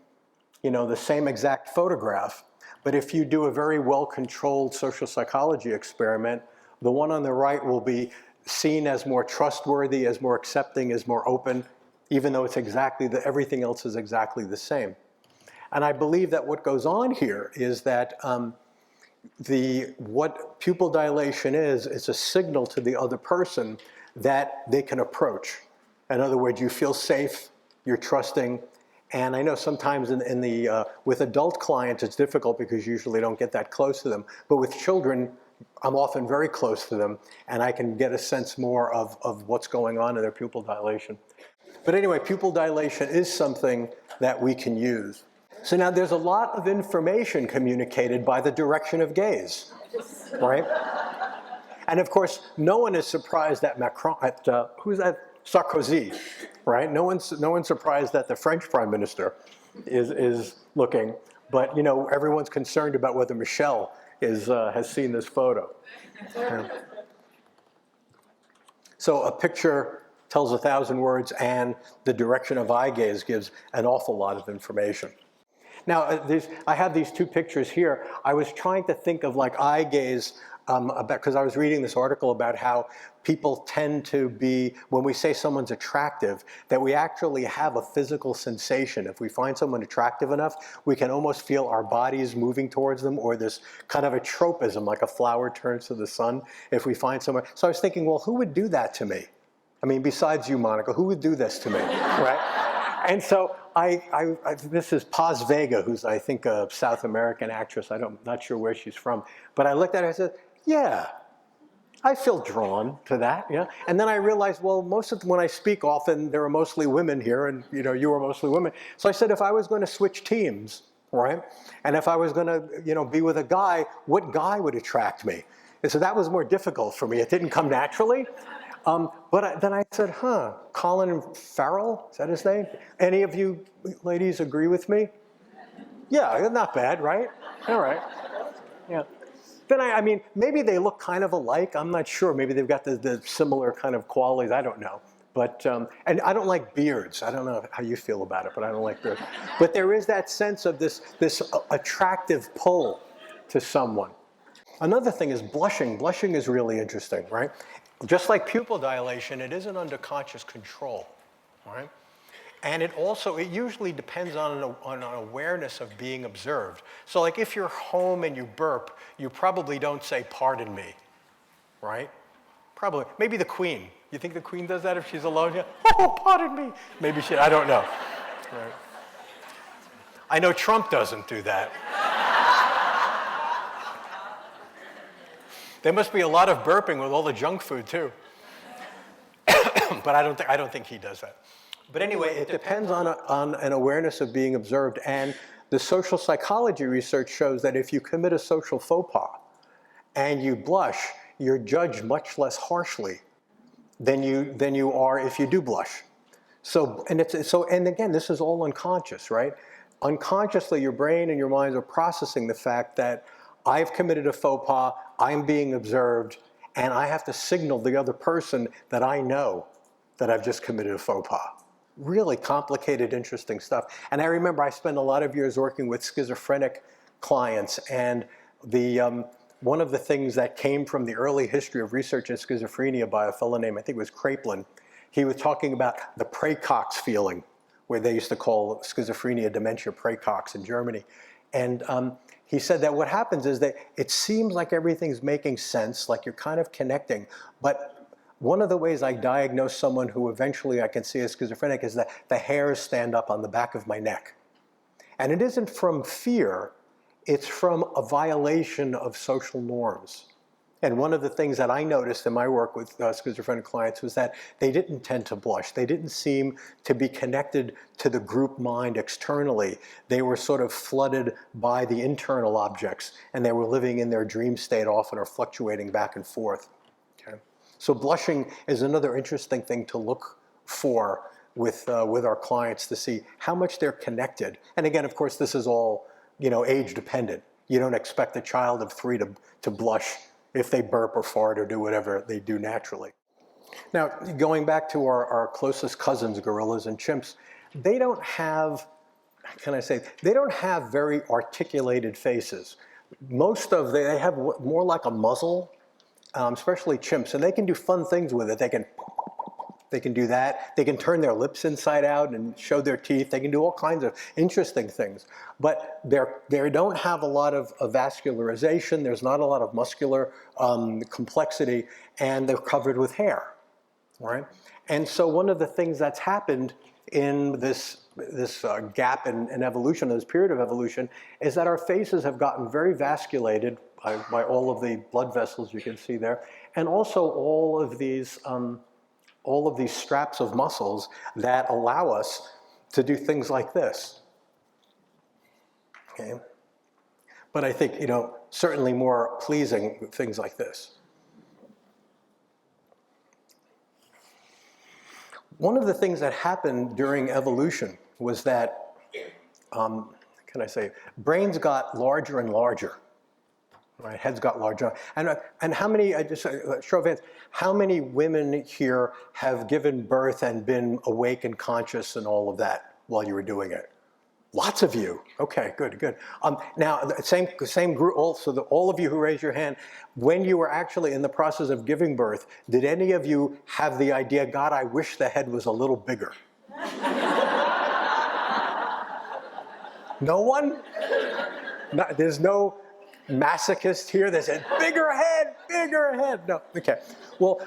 Speaker 1: the same exact photograph, but if you do a very well-controlled social psychology experiment, the one on the right will be seen as more trustworthy, as more accepting, as more open, even though it's everything else is exactly the same. And I believe that what goes on here is that what pupil dilation is a signal to the other person that they can approach. In other words, you feel safe, you're trusting, and I know sometimes with adult clients it's difficult because you usually don't get that close to them, but with children, I'm often very close to them, and I can get a sense more of what's going on in their pupil dilation. But anyway, pupil dilation is something that we can use. So now there's a lot of information communicated by the direction of gaze, right? And of course, no one is surprised at Macron, who's that? Sarkozy, right? No one's surprised that the French prime minister is looking, but everyone's concerned about whether Michelle has seen this photo. So a picture tells 1,000 words, and the direction of eye gaze gives an awful lot of information. Now, I have these two pictures here. I was trying to think of like eye gaze, because I was reading this article about how people tend to be, when we say someone's attractive, that we actually have a physical sensation. If we find someone attractive enough, we can almost feel our bodies moving towards them, or this kind of a tropism, like a flower turns to the sun, if we find someone. So I was thinking, well, who would do that to me? I mean, besides you, Monica, who would do this to me, right? And so this is Paz Vega, who's, I think, a South American actress. I'm not sure where she's from. But I looked at her and I said, yeah, I feel drawn to that. Yeah. And then I realized, well, when I speak often, there are mostly women here, and you are mostly women. So I said, if I was going to switch teams, right, and if I was going to be with a guy, what guy would attract me? And so that was more difficult for me. It didn't come naturally. But then I said, Colin Farrell, is that his name? Any of you ladies agree with me? Yeah, not bad, right? All right, yeah. Then I mean, maybe they look kind of alike. I'm not sure. Maybe they've got the similar kind of qualities. I don't know. But, and I don't like beards. I don't know how you feel about it, but I don't like beards. But there is that sense of this attractive pull to someone. Another thing is blushing. Blushing is really interesting, right? Just like pupil dilation, it isn't under conscious control, right? And it usually depends on an awareness of being observed. So like if you're home and you burp, you probably don't say, pardon me, right? Probably. Maybe the Queen. You think the Queen does that if she's alone? Yeah. Oh, pardon me. Maybe I don't know. Right. I know Trump doesn't do that. There must be a lot of burping with all the junk food too. But I don't think he does that. But anyway, it depends on an awareness of being observed. And the social psychology research shows that if you commit a social faux pas and you blush, you're judged much less harshly than you are if you do blush. So and again, this is all unconscious, right? Unconsciously, your brain and your minds are processing the fact that I've committed a faux pas, I'm being observed, and I have to signal the other person that I know that I've just committed a faux pas. Really complicated, interesting stuff. And I remember I spent a lot of years working with schizophrenic clients, and one of the things that came from the early history of research in schizophrenia by a fellow named, I think it was Kraepelin, he was talking about the praecox feeling, where they used to call schizophrenia dementia praecox in Germany. And he said that what happens is that it seems like everything's making sense, like you're kind of connecting, but one of the ways I diagnose someone who eventually I can see as schizophrenic is that the hairs stand up on the back of my neck. And it isn't from fear, it's from a violation of social norms. And one of the things that I noticed in my work with schizophrenic clients was that they didn't tend to blush. They didn't seem to be connected to the group mind externally. They were sort of flooded by the internal objects, and they were living in their dream state often or fluctuating back and forth. Okay? So blushing is another interesting thing to look for with our clients to see how much they're connected. And again, of course, this is all age dependent. You don't expect a child of 3 to blush if they burp or fart or do whatever they do naturally. Now, going back to our closest cousins, gorillas and chimps, they don't have, they don't have very articulated faces. They have more like a muzzle, especially chimps, and they can do fun things with it. They can do that. They can turn their lips inside out and show their teeth. They can do all kinds of interesting things. But they don't have a lot of vascularization. There's not a lot of muscular complexity, and they're covered with hair, right? And so one of the things that's happened in this gap in evolution, this period of evolution, is that our faces have gotten very vasculated by all of the blood vessels you can see there, and also all of these straps of muscles that allow us to do things like this. Okay? But I think, certainly more pleasing things like this. One of the things that happened during evolution was that, brains got larger and larger. Right, heads got larger. And how many, show of hands, how many women here have given birth and been awake and conscious and all of that while you were doing it? Lots of you. Okay, good. Now, the same group, also all of you who raised your hand, when you were actually in the process of giving birth, did any of you have the idea, God, I wish the head was a little bigger? No one? No, there's no masochist here that said, bigger head. No, okay. Well,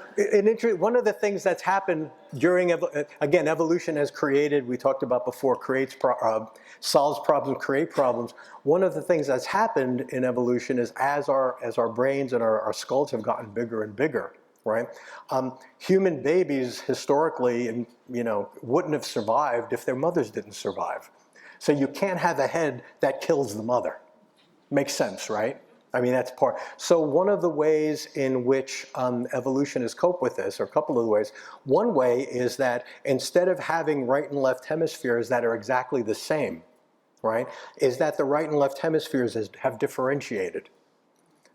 Speaker 1: one of the things that's happened during, again, evolution has created, we talked about before, solves problems, create problems. One of the things that's happened in evolution is as our brains and our skulls have gotten bigger and bigger, right? Human babies historically, wouldn't have survived if their mothers didn't survive. So you can't have a head that kills the mother. Makes sense, right? I mean, that's part. So one of the ways in which evolution has coped with this, or a couple of the ways, one way is that instead of having right and left hemispheres that are exactly the same, right, is that the right and left hemispheres have differentiated.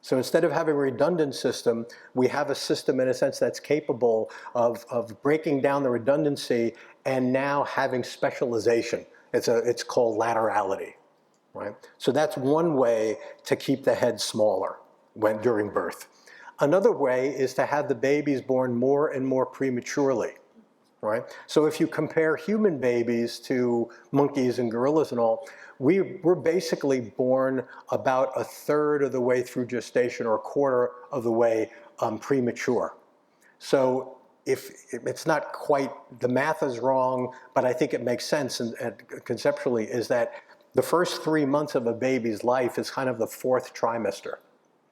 Speaker 1: So instead of having a redundant system, we have a system in a sense that's capable of breaking down the redundancy and now having specialization. It's called laterality. Right? So that's one way to keep the head smaller during birth. Another way is to have the babies born more and more prematurely. Right? So if you compare human babies to monkeys and gorillas and all, we're basically born about a third of the way through gestation or a quarter of the way premature. So if it's not quite, the math is wrong, but I think it makes sense and conceptually, is that the first 3 months of a baby's life is kind of the 4th trimester,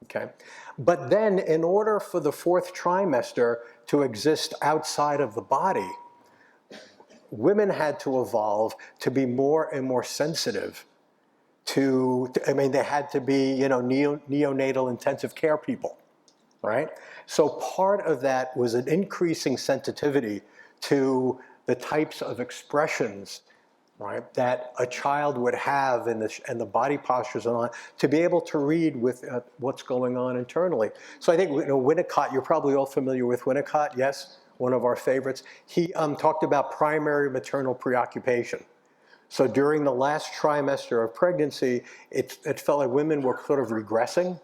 Speaker 1: okay? But then in order for the 4th trimester to exist outside of the body, women had to evolve to be more and more sensitive they had to be, neonatal intensive care people, right? So part of that was an increasing sensitivity to the types of expressions, right, that a child would have and the body postures and all that, to be able to read with what's going on internally. So I think Winnicott, you're probably all familiar with Winnicott, yes? One of our favorites. He talked about primary maternal preoccupation. So during the last trimester of pregnancy, it felt like women were sort of regressing.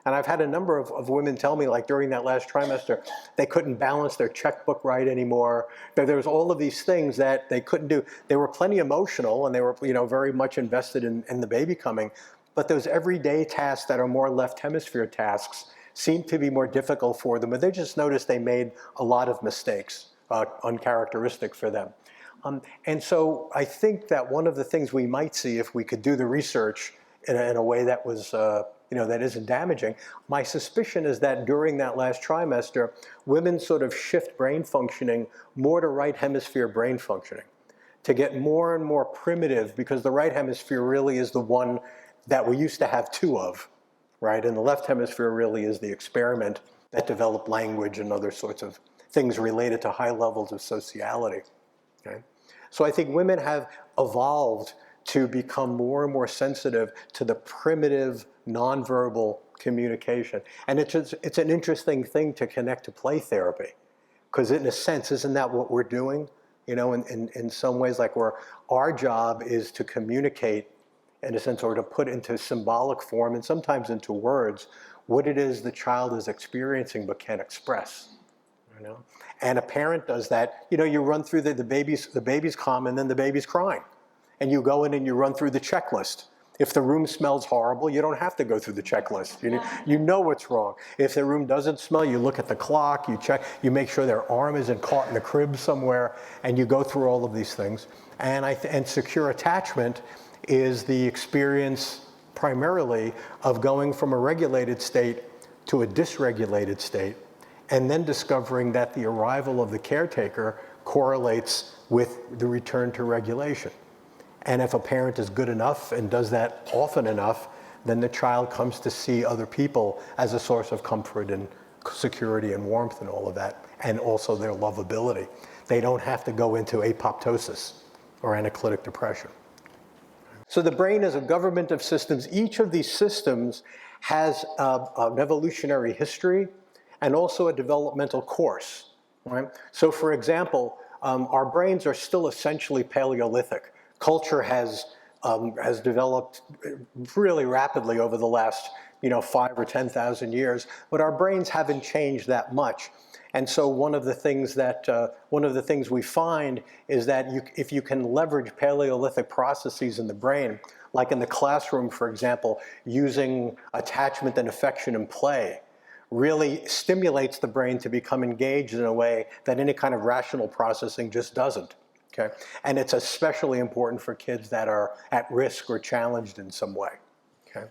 Speaker 1: And I've had a number of women tell me, like during that last trimester, they couldn't balance their checkbook right anymore. There was all of these things that they couldn't do. They were plenty emotional and they were, very much invested in the baby coming. But those everyday tasks that are more left hemisphere tasks seemed to be more difficult for them. But they just noticed they made a lot of mistakes, uncharacteristic for them. And so I think that one of the things we might see if we could do the research in a way that was that isn't damaging. My suspicion is that during that last trimester, women sort of shift brain functioning more to right hemisphere brain functioning, to get more and more primitive, because the right hemisphere really is the one that we used to have two of, right? And the left hemisphere really is the experiment that developed language and other sorts of things related to high levels of sociality, okay? So I think women have evolved to become more and more sensitive to the primitive nonverbal communication. And it's an interesting thing to connect to play therapy, because in a sense, isn't that what we're doing? In some ways, like our job is to communicate, in a sense, or to put into symbolic form and sometimes into words what it is the child is experiencing but can't express. And a parent does that. You run through the baby's calm and then the baby's crying. And you go in and you run through the checklist. If the room smells horrible, you don't have to go through the checklist. You know what's wrong. If the room doesn't smell, you look at the clock, you check, you make sure their arm isn't caught in the crib somewhere, and you go through all of these things. And secure attachment is the experience primarily of going from a regulated state to a dysregulated state, and then discovering that the arrival of the caretaker correlates with the return to regulation. And if a parent is good enough and does that often enough, then the child comes to see other people as a source of comfort and security and warmth and all of that, and also their lovability. They don't have to go into apoptosis or analytic depression. So the brain is a government of systems. Each of these systems has an evolutionary history and also a developmental course, right? So for example, our brains are still essentially Paleolithic. Culture has developed really rapidly over the last 5 or 10,000 years, but our brains haven't changed that much. And so one of the things we find is that if you can leverage Paleolithic processes in the brain, like in the classroom, for example, using attachment and affection and play, really stimulates the brain to become engaged in a way that any kind of rational processing just doesn't. Okay? And it's especially important for kids that are at risk or challenged in some way. Okay?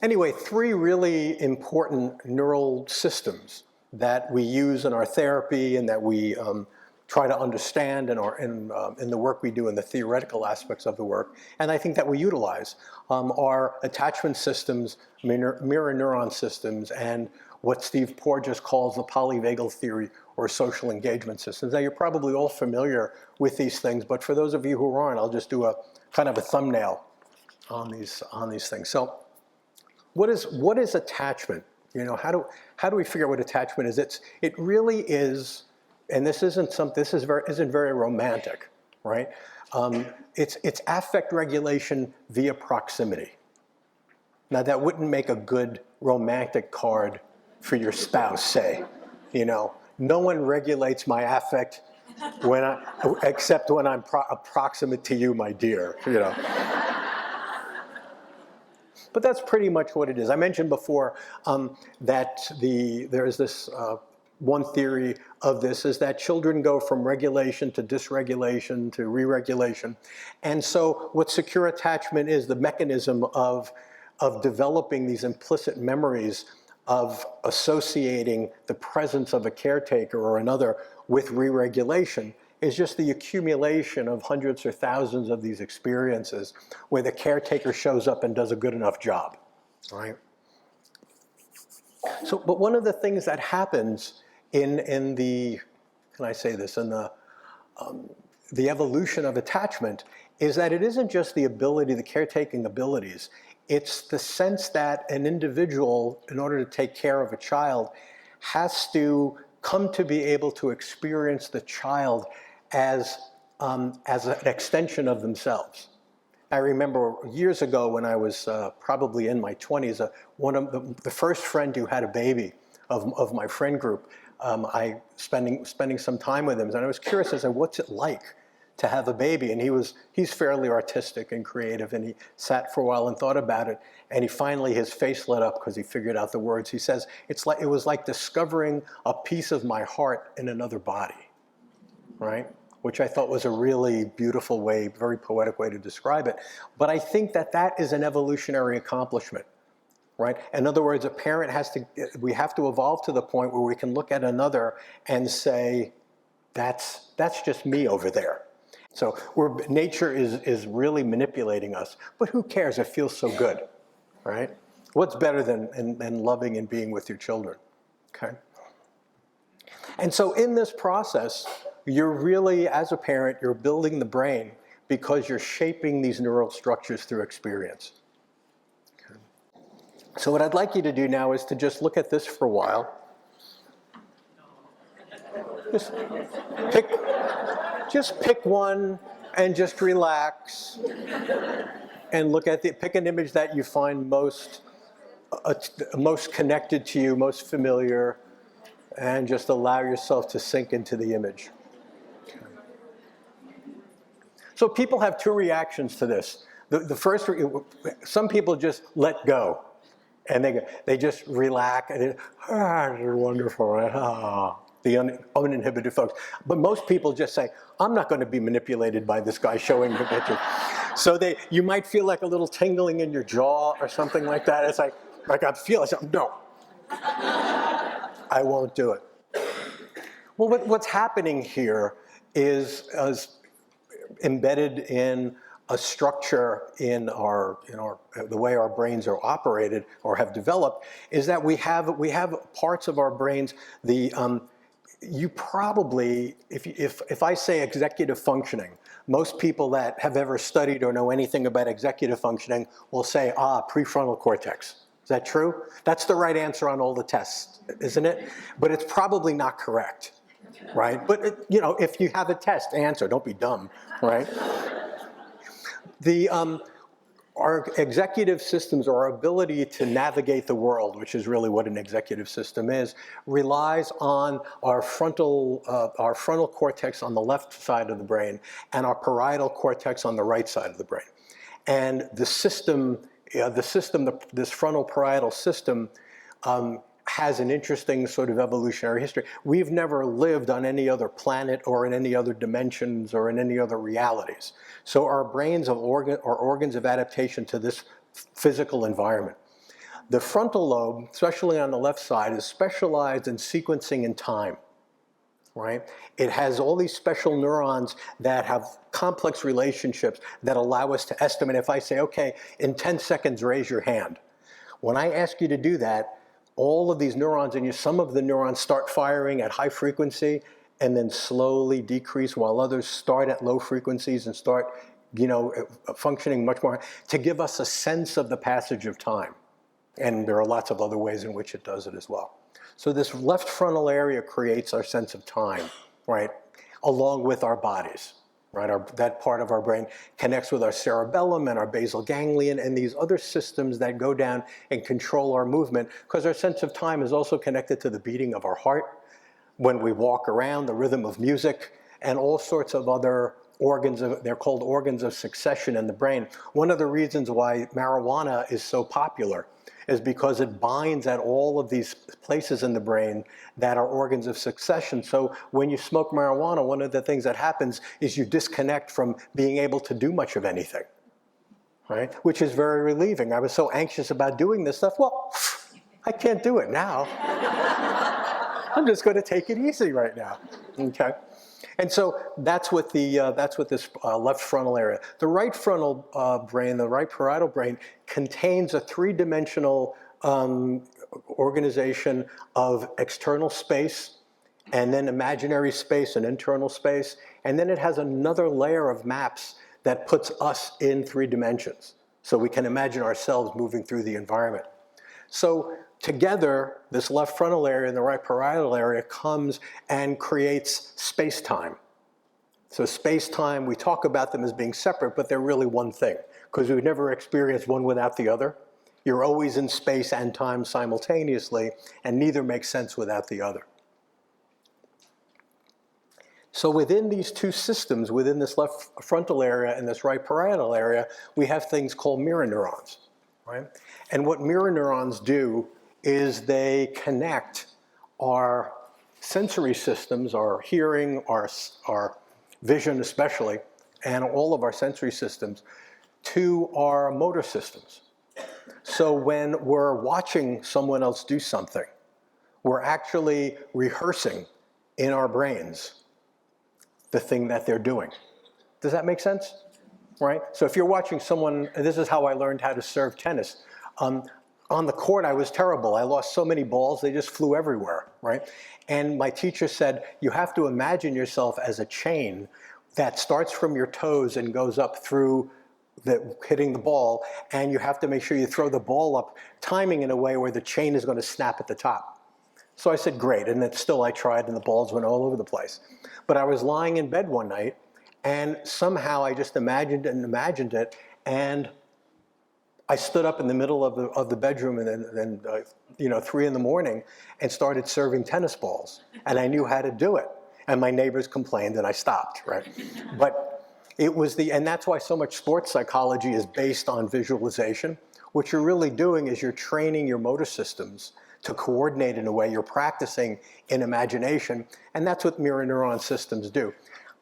Speaker 1: Anyway, 3 really important neural systems that we use in our therapy and that we try to understand in the work we do in the theoretical aspects of the work, and I think that we utilize, are attachment systems, mirror neuron systems, and what Steve Porges calls the polyvagal theory, or social engagement systems. Now, you're probably all familiar with these things, but for those of you who aren't, I'll just do a kind of a thumbnail on these things. So, what is attachment? How do we figure out what attachment is? It really is, and this isn't very romantic, right? It's affect regulation via proximity. Now, that wouldn't make a good romantic card for your spouse, say. No one regulates my affect except when I'm approximate to you, my dear. But that's pretty much what it is. I mentioned before that there's this one theory of this is that children go from regulation to dysregulation to re-regulation. And so what secure attachment is, the mechanism of developing these implicit memories of associating the presence of a caretaker or another with re-regulation, is just the accumulation of hundreds or thousands of these experiences where the caretaker shows up and does a good enough job, right? So, but one of the things that happens in the evolution of attachment is that it isn't just the ability, the caretaking abilities, it's the sense that an individual, in order to take care of a child, has to come to be able to experience the child as an extension of themselves. I remember years ago when I was probably in my 20s, one of the first friend who had a baby of my friend group, I spending some time with him, and I was curious as to what's it like to have a baby, and he's fairly artistic and creative, and he sat for a while and thought about it, and his face lit up because he figured out the words. He says, it was like discovering a piece of my heart in another body, right? Which I thought was a really beautiful way, very poetic way to describe it. But I think that is an evolutionary accomplishment. right? In other words, a parent we have to evolve to the point where we can look at another and say, that's just me over there. So nature is really manipulating us, but who cares? It feels so good, right? What's better than loving and being with your children, okay? And so in this process, you're really, as a parent, you're building the brain because you're shaping these neural structures through experience. Okay. So what I'd like you to do now is to just look at this for a while. Just pick one and just relax and look at pick an image that you find most connected to you, most familiar, and just allow yourself to sink into the image. Okay. So people have two reactions to this. The first, some people just let go, and they just relax, and you're wonderful, right? The uninhibited folks. But most people just say, I'm not going to be manipulated by this guy showing the picture. So you might feel like a little tingling in your jaw or something like that. It's like I feel something. No, I won't do it. Well, what's happening here is embedded in a structure in the way our brains are operated or have developed, is that we have parts of our brains. You probably, if I say executive functioning, most people that have ever studied or know anything about executive functioning will say, prefrontal cortex. Is that true? That's the right answer on all the tests, isn't it? But it's probably not correct, right? But if you have a test, answer. Don't be dumb, right? Our executive systems, or our ability to navigate the world, which is really what an executive system is, relies on our frontal cortex on the left side of the brain and our parietal cortex on the right side of the brain. And this frontal parietal system, has an interesting sort of evolutionary history. We've never lived on any other planet or in any other dimensions or in any other realities. So our brains are organs of adaptation to this physical environment. The frontal lobe, especially on the left side, is specialized in sequencing in time, right? It has all these special neurons that have complex relationships that allow us to estimate. If I say, okay, in 10 seconds, raise your hand. When I ask you to do that, all of these neurons in you, some of the neurons start firing at high frequency and then slowly decrease, while others start at low frequencies and start, functioning much more to give us a sense of the passage of time. And there are lots of other ways in which it does it as well. So this left frontal area creates our sense of time, right, along with our bodies. Right, that part of our brain connects with our cerebellum and our basal ganglion and these other systems that go down and control our movement, because our sense of time is also connected to the beating of our heart, when we walk around, the rhythm of music, and all sorts of other organs. They're called organs of succession in the brain. One of the reasons why marijuana is so popular is because it binds at all of these places in the brain that are organs of succession. So when you smoke marijuana, one of the things that happens is you disconnect from being able to do much of anything, right? Which is very relieving. I was so anxious about doing this stuff. Well, I can't do it now. I'm just going to take it easy right now, okay? And so that's what this left frontal area. The right frontal brain, the right parietal brain, contains a three-dimensional organization of external space, and then imaginary space and internal space, and then it has another layer of maps that puts us in 3 dimensions. So we can imagine ourselves moving through the environment. So together, this left frontal area and the right parietal area comes and creates space-time. So space-time, we talk about them as being separate, but they're really one thing, because we've never experienced one without the other. You're always in space and time simultaneously, and neither makes sense without the other. So within these two systems, within this left frontal area and this right parietal area, we have things called mirror neurons, right? And what mirror neurons do is they connect our sensory systems, our hearing, our vision especially, and all of our sensory systems to our motor systems. So when we're watching someone else do something, we're actually rehearsing in our brains the thing that they're doing. Does that make sense? Right? So if you're watching someone, this is how I learned how to serve tennis. On the court, I was terrible. I lost so many balls, they just flew everywhere, right? And my teacher said, you have to imagine yourself as a chain that starts from your toes and goes up through hitting the ball, and you have to make sure you throw the ball up, timing in a way where the chain is going to snap at the top. So I said, great, and then still I tried, and the balls went all over the place. But I was lying in bed one night, and somehow I just imagined it, and I stood up in the middle of the bedroom, and then 3 in the morning, and started serving tennis balls, and I knew how to do it. And my neighbors complained, and I stopped, right? But it was and that's why so much sports psychology is based on visualization. What you're really doing is you're training your motor systems to coordinate in a way. You're practicing in imagination, and that's what mirror neuron systems do.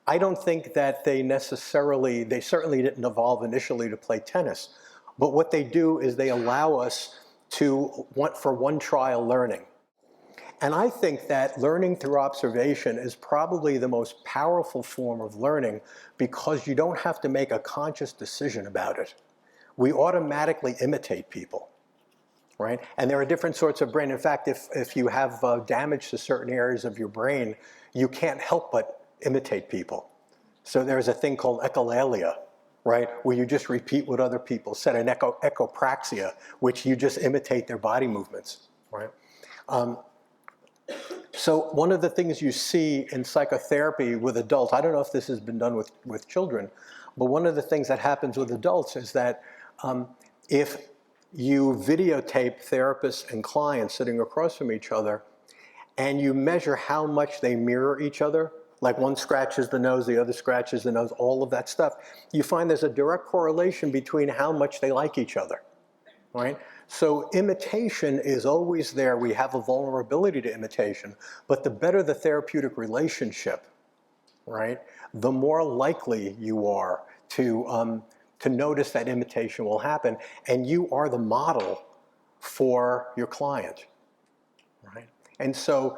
Speaker 1: I don't think that they certainly didn't evolve initially to play tennis, but what they do is they allow us for one trial learning. And I think that learning through observation is probably the most powerful form of learning because you don't have to make a conscious decision about it. We automatically imitate people, right? And there are different sorts of brain. In fact, if you have damage to certain areas of your brain, you can't help but imitate people. So there's a thing called echolalia, right? Where you just repeat what other people said, and echopraxia, which you just imitate their body movements, right? So one of the things you see in psychotherapy with adults, I don't know if this has been done with children, but one of the things that happens with adults is that if you videotape therapists and clients sitting across from each other, and you measure how much they mirror each other, like one scratches the nose, the other scratches the nose, all of that stuff, you find there's a direct correlation between how much they like each other, right? So imitation is always there. We have a vulnerability to imitation, but the better the therapeutic relationship, right, the more likely you are to notice that imitation will happen, and you are the model for your client, right? And so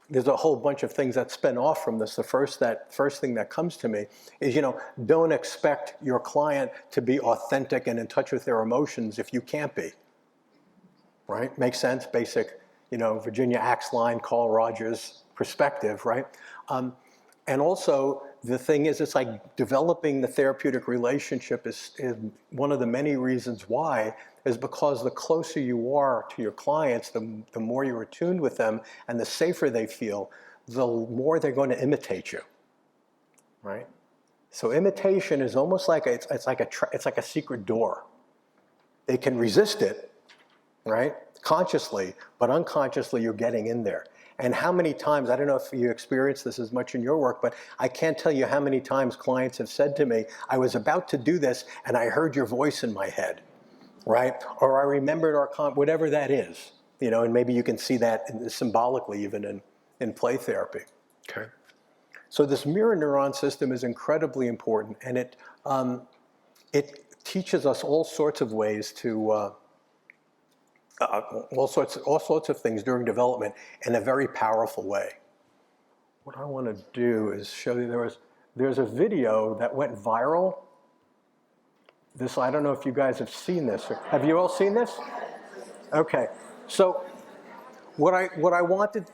Speaker 1: there's a whole bunch of things that spin off from this. The first thing that comes to me is, don't expect your client to be authentic and in touch with their emotions if you can't be. Right? Makes sense? Basic, Virginia Axline, Carl Rogers perspective, right? And also, the thing is, it's like developing the therapeutic relationship is one of the many reasons why, is because the closer you are to your clients, the more you're attuned with them and the safer they feel, the more they're going to imitate you, right? So imitation is almost like it's like a secret door. They can resist it, right? Consciously, but unconsciously you're getting in there. And how many times, I don't know if you experience this as much in your work, but I can't tell you how many times clients have said to me, I was about to do this and I heard your voice in my head, right? Or I remembered whatever that is, and maybe you can see that symbolically even in play therapy, okay? So this mirror neuron system is incredibly important, and it teaches us all sorts of ways to all sorts of things during development in a very powerful way. What I want to do is show you there's a video that went viral. I don't know if you guys have seen this. Have you all seen this? Okay. So what I wanted,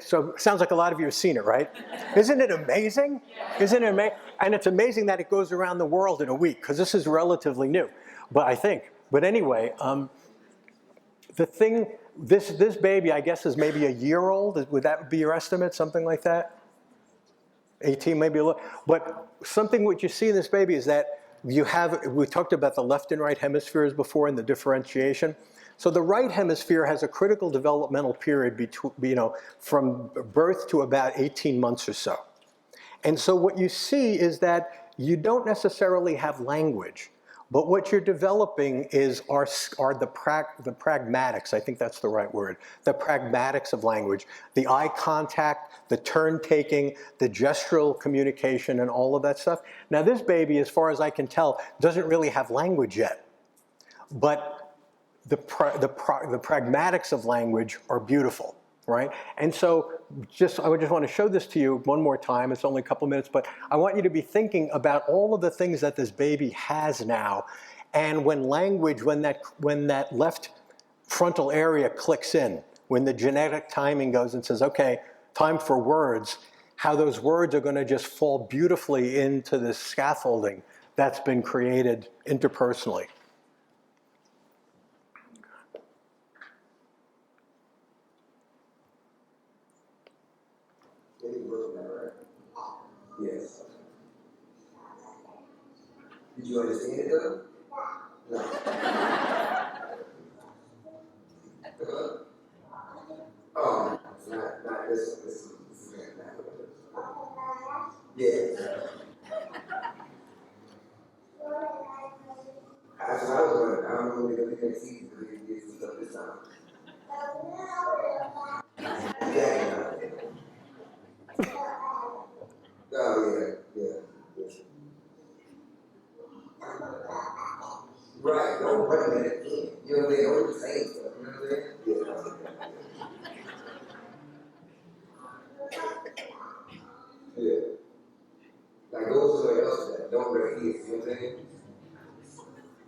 Speaker 1: so it sounds like a lot of you have seen it, right? Isn't it amazing? Isn't it amazing? And it's amazing that it goes around the world in a week, because this is relatively new, but anyway, the thing, this baby, I guess, is maybe a year old. Would that be your estimate, something like that? 18, maybe a little. But something what you see in this baby is that we talked about the left and right hemispheres before and the differentiation. So the right hemisphere has a critical developmental period from birth to about 18 months or so. And so what you see is that you don't necessarily have language. But what you're developing are the pragmatics, I think that's the right word, the pragmatics of language, the eye contact, the turn-taking, the gestural communication, and all of that stuff. Now this baby, as far as I can tell, doesn't really have language yet. But the pragmatics of language are beautiful, right? And so I just want to show this to you one more time. It's only a couple minutes, but I want you to be thinking about all of the things that this baby has now. And when language, when that left frontal area clicks in, when the genetic timing goes and says, okay, time for words, how those words are going to just fall beautifully into this scaffolding that's been created interpersonally.
Speaker 2: Yes. Did you understand it though? No. Oh, it's not this one. This is not. Yes. That's what I was wondering. I don't know if they're going to see because they did some stuff this time. Yeah. Oh, yeah. Right, don't bring that in. You know what I'm saying? Don't just say stuff. You know what I'm saying? Yeah. Like go somewhere else that don't bring it in. You know what I'm saying?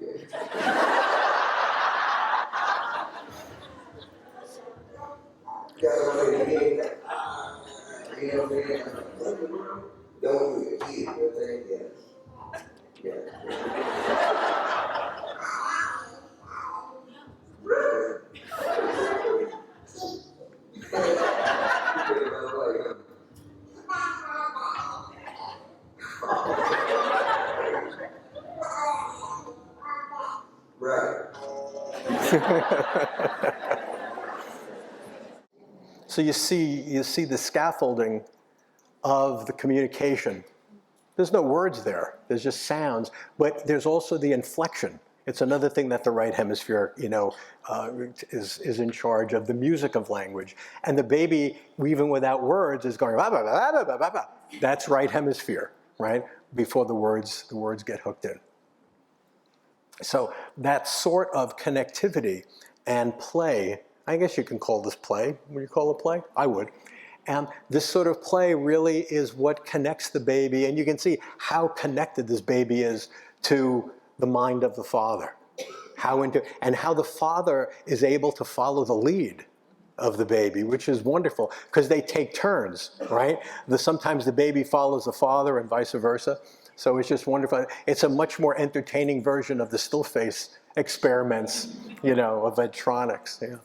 Speaker 2: Yeah. That's what I'm saying. You know what I'm saying? Don't do it. Kid, you know what I'm saying? Yeah. Right.
Speaker 1: So you see the scaffolding of the communication. There's no words there. There's just sounds, but there's also the inflection. It's another thing that the right hemisphere, is in charge of, the music of language. And the baby, even without words, is going, bah, bah, bah, bah, bah, bah, bah. That's right hemisphere, right? Before the words get hooked in. So that sort of connectivity and play, I guess you can call this play. Would you call it play? I would. And this sort of play really is what connects the baby, and you can see how connected this baby is to the mind of the father. And how the father is able to follow the lead of the baby, which is wonderful, because they take turns, right? Sometimes the baby follows the father and vice versa. So it's just wonderful. It's a much more entertaining version of the still face experiments, of Edtronics. Yeah.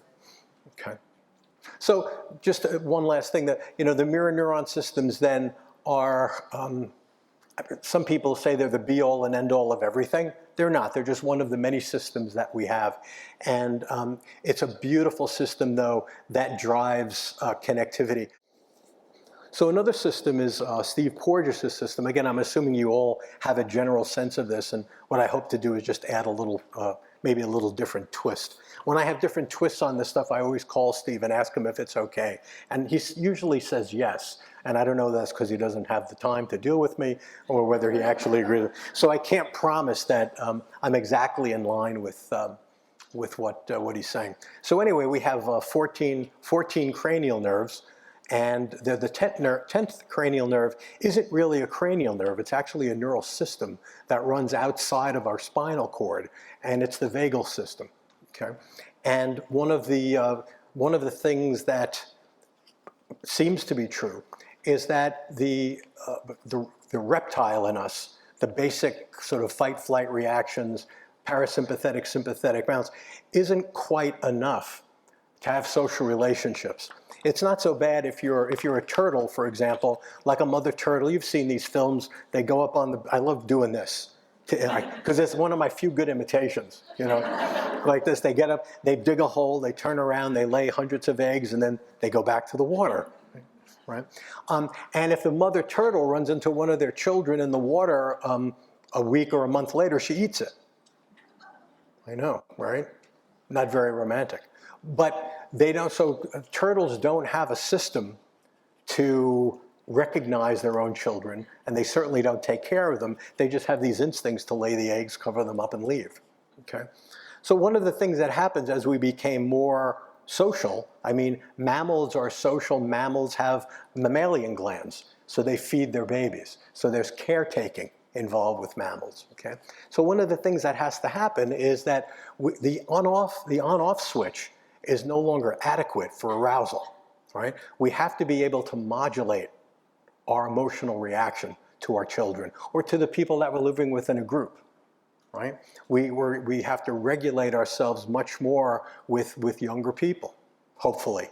Speaker 1: Okay. So just one last thing, that the mirror neuron systems then are, some people say they're the be-all and end-all of everything. They're not. They're just one of the many systems that we have. And it's a beautiful system, though, that drives connectivity. So another system is Steve Porges' system. Again, I'm assuming you all have a general sense of this, and what I hope to do is just add a little, maybe a little different twist. When I have different twists on this stuff, I always call Steve and ask him if it's okay. And he usually says yes. And I don't know if that's because he doesn't have the time to deal with me, or whether he actually agrees. So I can't promise that I'm exactly in line with what he's saying. So anyway, we have 14 cranial nerves. And the 10th cranial nerve isn't really a cranial nerve. It's actually a neural system that runs outside of our spinal cord, and it's the vagal system. Okay, and one of the things that seems to be true is that the reptile in us, the basic sort of fight-flight reactions, parasympathetic, sympathetic balance, isn't quite enough to have social relationships. It's not so bad if you're a turtle, for example, like a mother turtle. You've seen these films. They go up on I love doing this, because it's one of my few good imitations, like this. They get up, they dig a hole, they turn around, they lay hundreds of eggs, and then they go back to the water, right? And if the mother turtle runs into one of their children in the water a week or a month later, she eats it. I know, right? Not very romantic. But turtles don't have a system to recognize their own children, and they certainly don't take care of them. They just have these instincts to lay the eggs, cover them up, and leave. Okay? So one of the things that happens as we became more social, I mean, mammals are social. Mammals have mammalian glands, so they feed their babies. So there's caretaking involved with mammals, okay? So one of the things that has to happen is that the on-off switch is no longer adequate for arousal, right? We have to be able to modulate our emotional reaction to our children or to the people that we're living with in a group, right? We have to regulate ourselves much more with younger people, hopefully,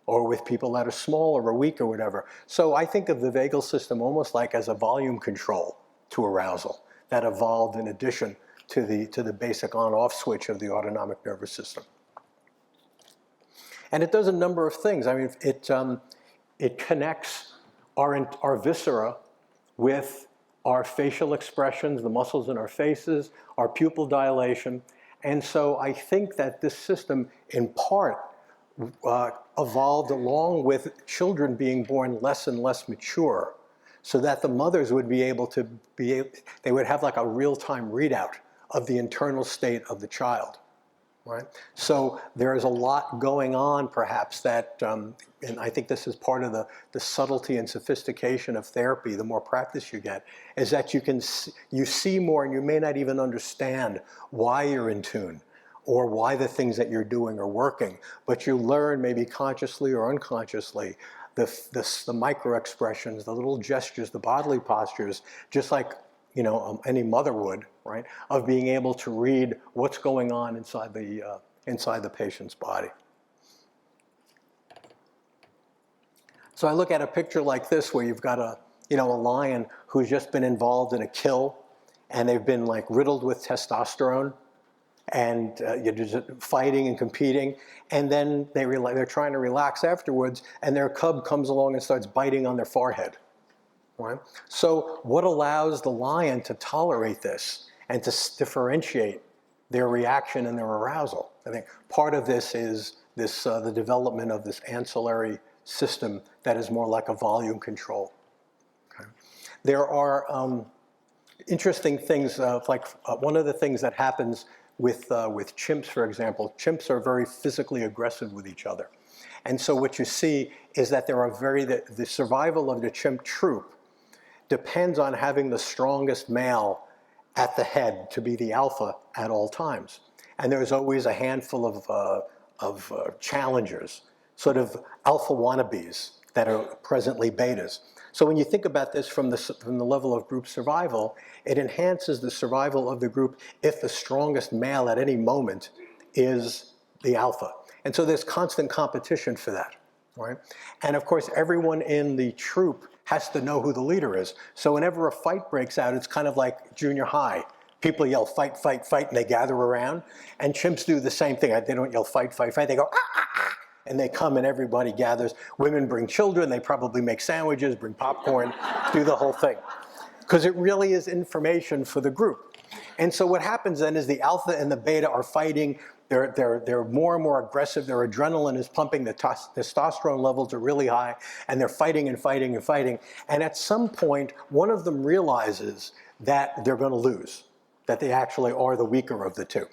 Speaker 1: or with people that are small or weak or whatever. So I think of the vagal system almost like as a volume control to arousal that evolved in addition to the basic on-off switch of the autonomic nervous system. And it does a number of things. I mean, it connects our viscera with our facial expressions, the muscles in our faces, our pupil dilation. And so I think that this system, in part, evolved along with children being born less and less mature, so that the mothers would be able to they would have like a real-time readout of the internal state of the child, right? So there is a lot going on, perhaps, that, and I think this is part of the subtlety and sophistication of therapy, the more practice you get, is that you see more and you may not even understand why you're in tune or why the things that you're doing are working, but you learn maybe consciously or unconsciously the micro expressions, the little gestures, the bodily postures, just like any mother would, right, of being able to read what's going on inside the patient's body. So I look at a picture like this where you've got a lion who's just been involved in a kill, and they've been like riddled with testosterone, and you're just fighting and competing, and then they're trying to relax afterwards, and their cub comes along and starts biting on their forehead. Right? So what allows the lion to tolerate this and to differentiate their reaction and their arousal? I think part of this is the development of this ancillary system that is more like a volume control. Okay. There are interesting things, one of the things that happens with chimps, for example. Chimps are very physically aggressive with each other. And so what you see is that the survival of the chimp troop depends on having the strongest male at the head to be the alpha at all times. And there's always a handful of challengers, sort of alpha wannabes that are presently betas. So when you think about this from the level of group survival, it enhances the survival of the group if the strongest male at any moment is the alpha. And so there's constant competition for that, right? And of course, everyone in the troop has to know who the leader is. So whenever a fight breaks out, it's kind of like junior high. People yell, fight, fight, fight, and they gather around. And chimps do the same thing. They don't yell, fight, fight, fight. They go, ah, ah, ah. And they come and everybody gathers. Women bring children. They probably make sandwiches, bring popcorn, do the whole thing. Because it really is information for the group. And so what happens then is the alpha and the beta are fighting. They're more and more aggressive. Their adrenaline is pumping. The testosterone levels are really high. And they're fighting and fighting and fighting. And at some point, one of them realizes that they're going to lose, that they actually are the weaker of the two.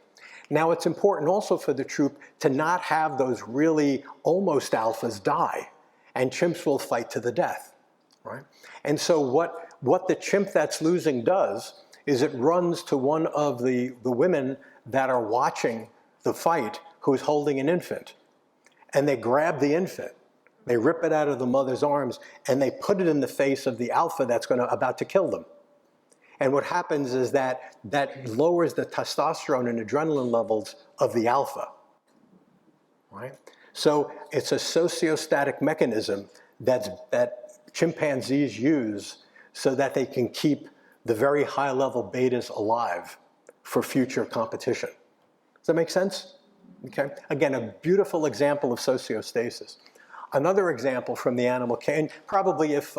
Speaker 1: Now, it's important also for the troop to not have those really almost alphas die. And chimps will fight to the death, right? And so what the chimp that's losing does is it runs to one of the women that are watching the fight who's holding an infant. And they grab the infant, they rip it out of the mother's arms, and they put it in the face of the alpha that's about to kill them. And what happens is that lowers the testosterone and adrenaline levels of the alpha, right? So it's a sociostatic mechanism that chimpanzees use so that they can keep the very high-level betas alive for future competition. Does that make sense? Okay. Again, a beautiful example of socio-stasis. Another example from the animal kingdom, probably if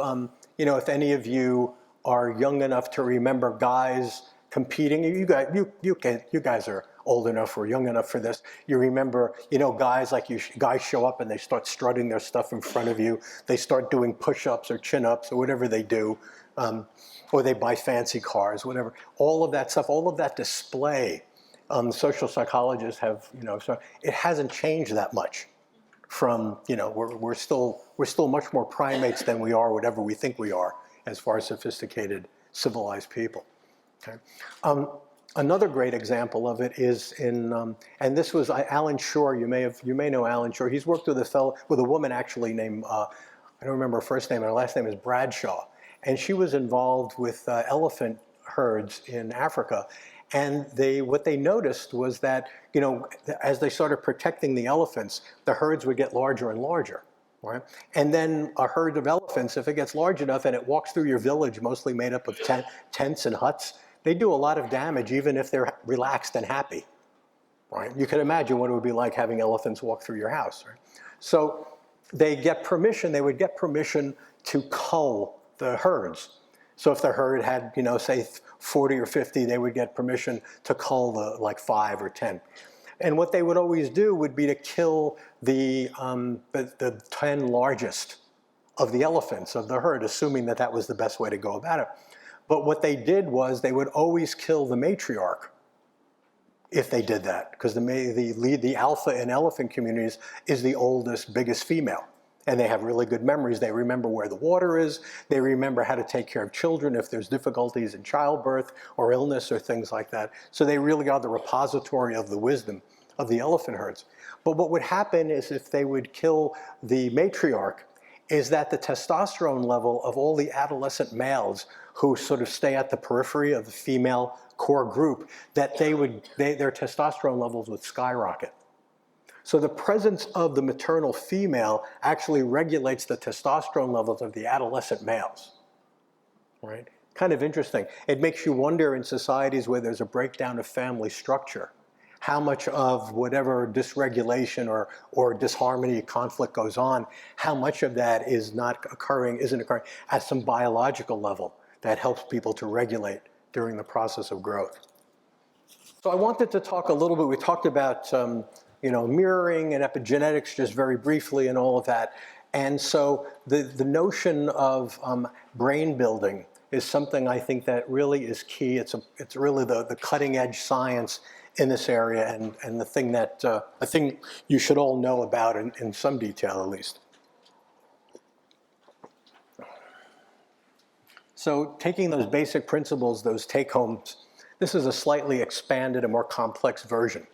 Speaker 1: any of you are young enough to remember guys competing, you guys are old enough or young enough for this. You remember, guys show up and they start strutting their stuff in front of you. They start doing push-ups or chin-ups or whatever they do, or they buy fancy cars, whatever. All of that stuff, all of that display social psychologists have, so it hasn't changed that much from, we're still much more primates than we are whatever we think we are as far as sophisticated, civilized people. Okay. Another great example of it is in, and this was Alan Shore. You may know Alan Shore. He's worked with a woman actually named, I don't remember her first name, her last name is Bradshaw, and she was involved with elephant herds in Africa. And what they noticed was that, as they started protecting the elephants, the herds would get larger and larger, right? And then a herd of elephants, if it gets large enough and it walks through your village, mostly made up of tents and huts, they do a lot of damage even if they're relaxed and happy, right? You can imagine what it would be like having elephants walk through your house, right? So they would get permission to cull the herds. So if the herd had, say 40 or 50, they would get permission to cull like 5 or 10. And what they would always do would be to kill the 10 largest of the elephants of the herd, assuming that that was the best way to go about it. But what they did was they would always kill the matriarch if they did that, because the alpha in elephant communities is the oldest, biggest female. And they have really good memories. They remember where the water is. They remember how to take care of children if there's difficulties in childbirth or illness or things like that. So they really are the repository of the wisdom of the elephant herds. But what would happen is if they would kill the matriarch, is that the testosterone level of all the adolescent males who sort of stay at the periphery of the female core group, that their testosterone levels would skyrocket. So the presence of the maternal female actually regulates the testosterone levels of the adolescent males, right? Kind of interesting. It makes you wonder in societies where there's a breakdown of family structure, how much of whatever dysregulation or disharmony, conflict goes on, how much of that isn't occurring at some biological level that helps people to regulate during the process of growth. So I wanted to talk a little bit, we talked about mirroring and epigenetics just very briefly and all of that. And so the notion of brain building is something I think that really is key. It's really the cutting edge science in this area and the thing that I think you should all know about in some detail at least. So taking those basic principles, those take-homes, this is a slightly expanded and more complex version.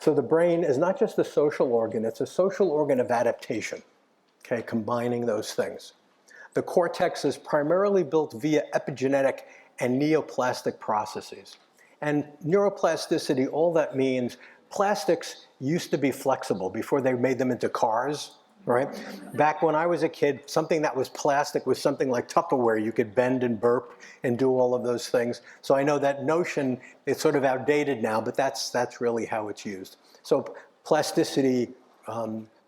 Speaker 1: So the brain is not just a social organ, it's a social organ of adaptation, okay, combining those things. The cortex is primarily built via epigenetic and neoplastic processes. And neuroplasticity, all that means, plastics used to be flexible before they made them into cars, right? Back when I was a kid, something that was plastic was something like Tupperware. You could bend and burp and do all of those things. So I know that notion is sort of outdated now, but that's really how it's used. So plasticity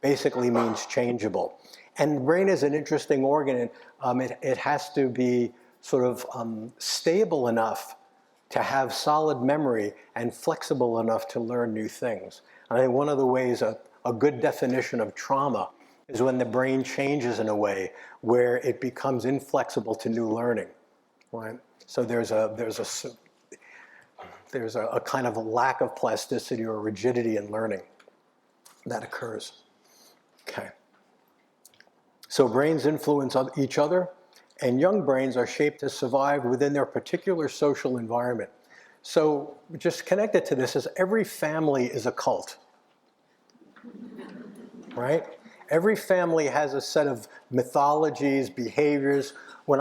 Speaker 1: basically means changeable. And the brain is an interesting organ. It has to be sort of stable enough to have solid memory and flexible enough to learn new things. I think one of the ways, a good definition of trauma is when the brain changes in a way where it becomes inflexible to new learning, right? So there's a kind of a lack of plasticity or rigidity in learning that occurs. Okay. So brains influence each other, and young brains are shaped to survive within their particular social environment. So just connected to this is every family is a cult, right? Every family has a set of mythologies, behaviors. When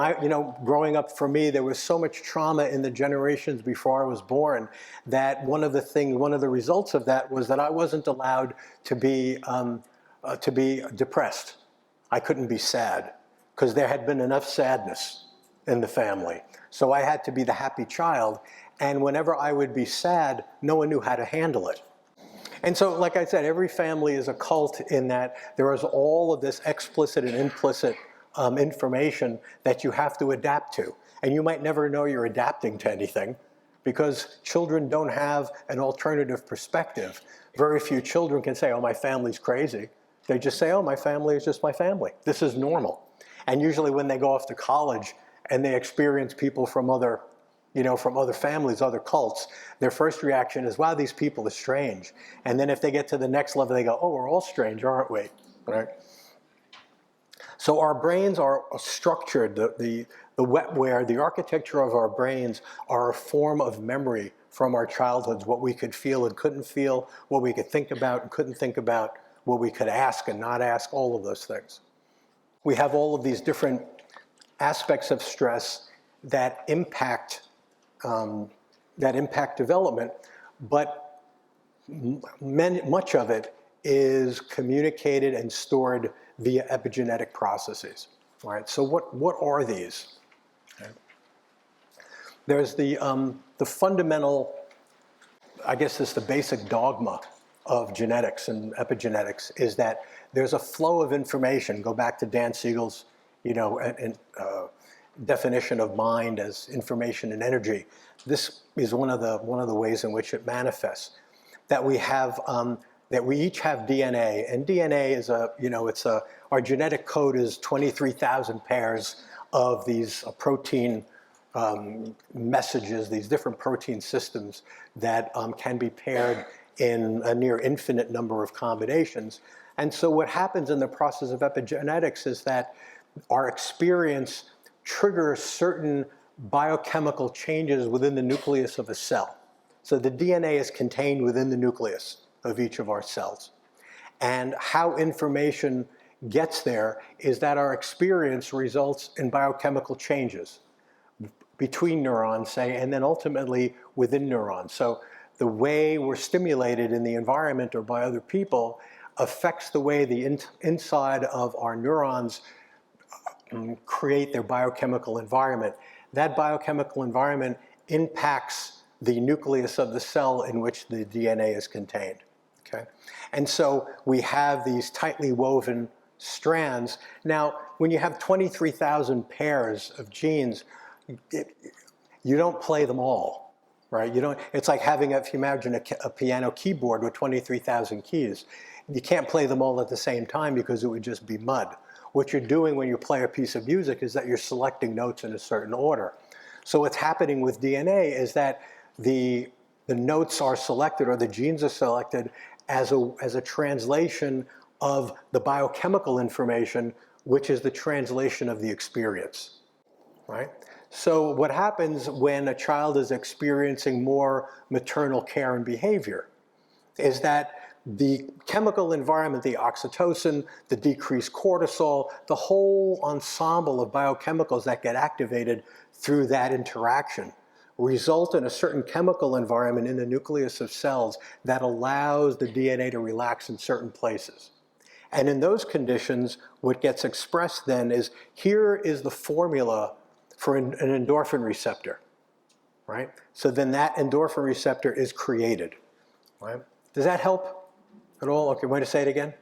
Speaker 1: growing up for me, there was so much trauma in the generations before I was born that one of the results of that was that I wasn't allowed to be depressed. I couldn't be sad because there had been enough sadness in the family. So I had to be the happy child. And whenever I would be sad, no one knew how to handle it. And so, like I said, every family is a cult in that there is all of this explicit and implicit information that you have to adapt to. And you might never know you're adapting to anything because children don't have an alternative perspective. Very few children can say, oh, my family's crazy. They just say, oh, my family is just my family. This is normal. And usually when they go off to college and they experience people from other from other families, other cults, their first reaction is, wow, these people are strange. And then if they get to the next level, they go, oh, we're all strange, aren't we? Right? So our brains are structured, the wetware, the architecture of our brains are a form of memory from our childhoods, what we could feel and couldn't feel, what we could think about and couldn't think about, what we could ask and not ask, all of those things. We have all of these different aspects of stress that impact development, but much of it is communicated and stored via epigenetic processes. All right, so what are these? Okay. There's the fundamental, I guess this is the basic dogma of genetics and epigenetics, is that there's a flow of information. Go back to Dan Siegel's, definition of mind as information and energy. This is one of the ways in which it manifests. That we have, that we each have DNA, and DNA is our genetic code is 23,000 pairs of these protein messages, these different protein systems that can be paired in a near infinite number of combinations. And so what happens in the process of epigenetics is that our experience triggers certain biochemical changes within the nucleus of a cell. So the DNA is contained within the nucleus of each of our cells. And how information gets there is that our experience results in biochemical changes between neurons, say, and then ultimately within neurons. So the way we're stimulated in the environment or by other people affects the way the inside of our neurons create their biochemical environment. That biochemical environment impacts the nucleus of the cell in which the DNA is contained. Okay? And so we have these tightly woven strands. Now, when you have 23,000 pairs of genes, you don't play them all, right? You don't. It's like having, if you imagine a piano keyboard with 23,000 keys. You can't play them all at the same time because it would just be mud. What you're doing when you play a piece of music is that you're selecting notes in a certain order. So what's happening with DNA is that the notes are selected, or the genes are selected as a translation of the biochemical information, which is the translation of the experience, right? So what happens when a child is experiencing more maternal care and behavior is that the chemical environment, the oxytocin, the decreased cortisol, the whole ensemble of biochemicals that get activated through that interaction result in a certain chemical environment in the nucleus of cells that allows the DNA to relax in certain places. And in those conditions, what gets expressed then is, here is the formula for an endorphin receptor, right? So then that endorphin receptor is created, right? Does that help at all? Okay, want to say it again?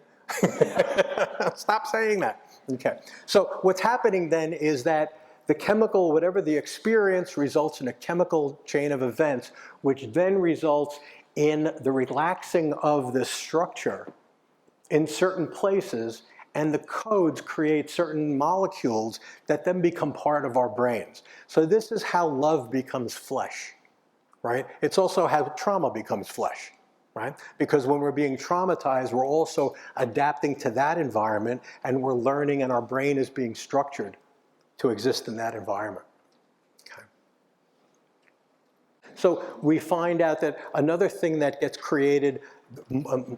Speaker 1: Stop saying that. Okay, so what's happening then is that the chemical, whatever the experience, results in a chemical chain of events, which then results in the relaxing of the structure in certain places, and the codes create certain molecules that then become part of our brains. So this is how love becomes flesh, right? It's also how trauma becomes flesh, right? Because when we're being traumatized, we're also adapting to that environment, and we're learning, and our brain is being structured to exist in that environment. Okay. So we find out that another thing that gets created,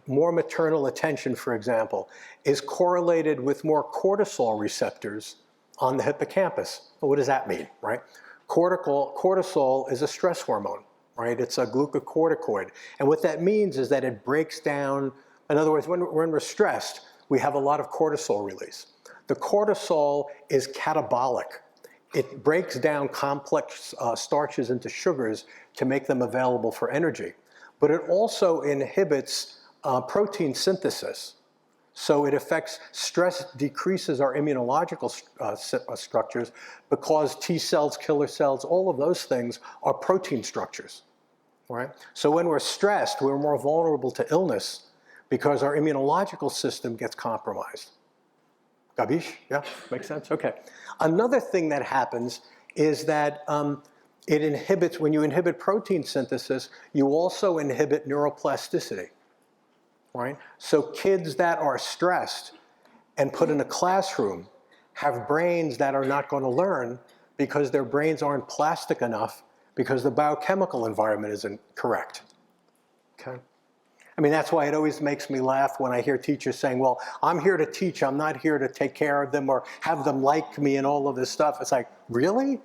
Speaker 1: more maternal attention, for example, is correlated with more cortisol receptors on the hippocampus. Well, what does that mean, right? Cortisol is a stress hormone, right? It's a glucocorticoid. And what that means is that it breaks down, in other words, when we're stressed, we have a lot of cortisol release. The cortisol is catabolic. It breaks down complex starches into sugars to make them available for energy. But it also inhibits protein synthesis. So it affects, stress decreases our immunological structures, because T cells, killer cells, all of those things are protein structures, right? So when we're stressed, we're more vulnerable to illness because our immunological system gets compromised. Gabish? Yeah, makes sense? Okay. Another thing that happens is that it inhibits, when you inhibit protein synthesis, you also inhibit neuroplasticity, right? So kids that are stressed and put in a classroom have brains that are not going to learn because their brains aren't plastic enough because the biochemical environment isn't correct, okay? I mean, that's why it always makes me laugh when I hear teachers saying, well, I'm here to teach, I'm not here to take care of them or have them like me and all of this stuff. It's like, really?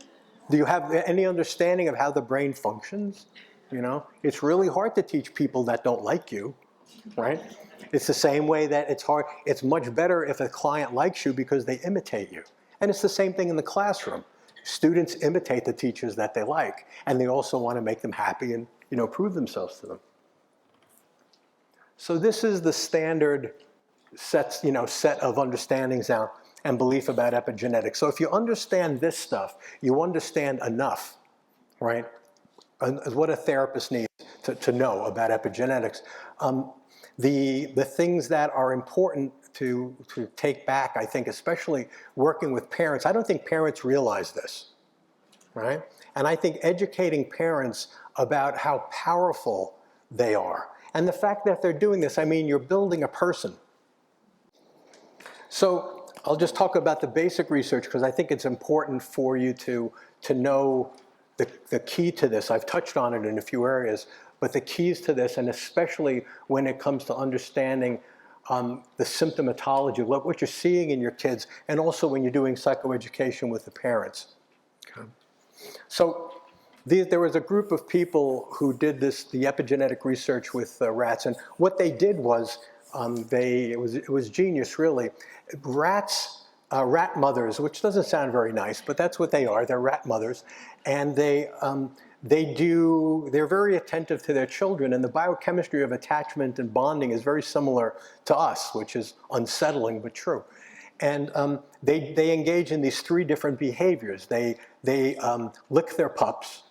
Speaker 1: Do you have any understanding of how the brain functions? You know, it's really hard to teach people that don't like you, right? It's the same way that it's hard, it's much better if a client likes you because they imitate you. And it's the same thing in the classroom. Students imitate the teachers that they like, and they also want to make them happy and, you know, prove themselves to them. So this is the standard set of understandings now and belief about epigenetics. So if you understand this stuff, you understand enough, right? What a therapist needs to know about epigenetics. The things that are important to take back, I think, especially working with parents, I don't think parents realize this, right? And I think educating parents about how powerful they are, and the fact that they're doing this, I mean, you're building a person. So I'll just talk about the basic research because I think it's important for you to know the key to this. I've touched on it in a few areas, but the keys to this, and especially when it comes to understanding the symptomatology, what you're seeing in your kids, and also when you're doing psychoeducation with the parents. Okay. So there was a group of people who did the epigenetic research with rats, and what they did was, it was genius really. Rats, rat mothers, which doesn't sound very nice, but that's what they are, they're rat mothers, and they're very attentive to their children, and the biochemistry of attachment and bonding is very similar to us, which is unsettling but true. And they engage in these three different behaviors. They lick their pups,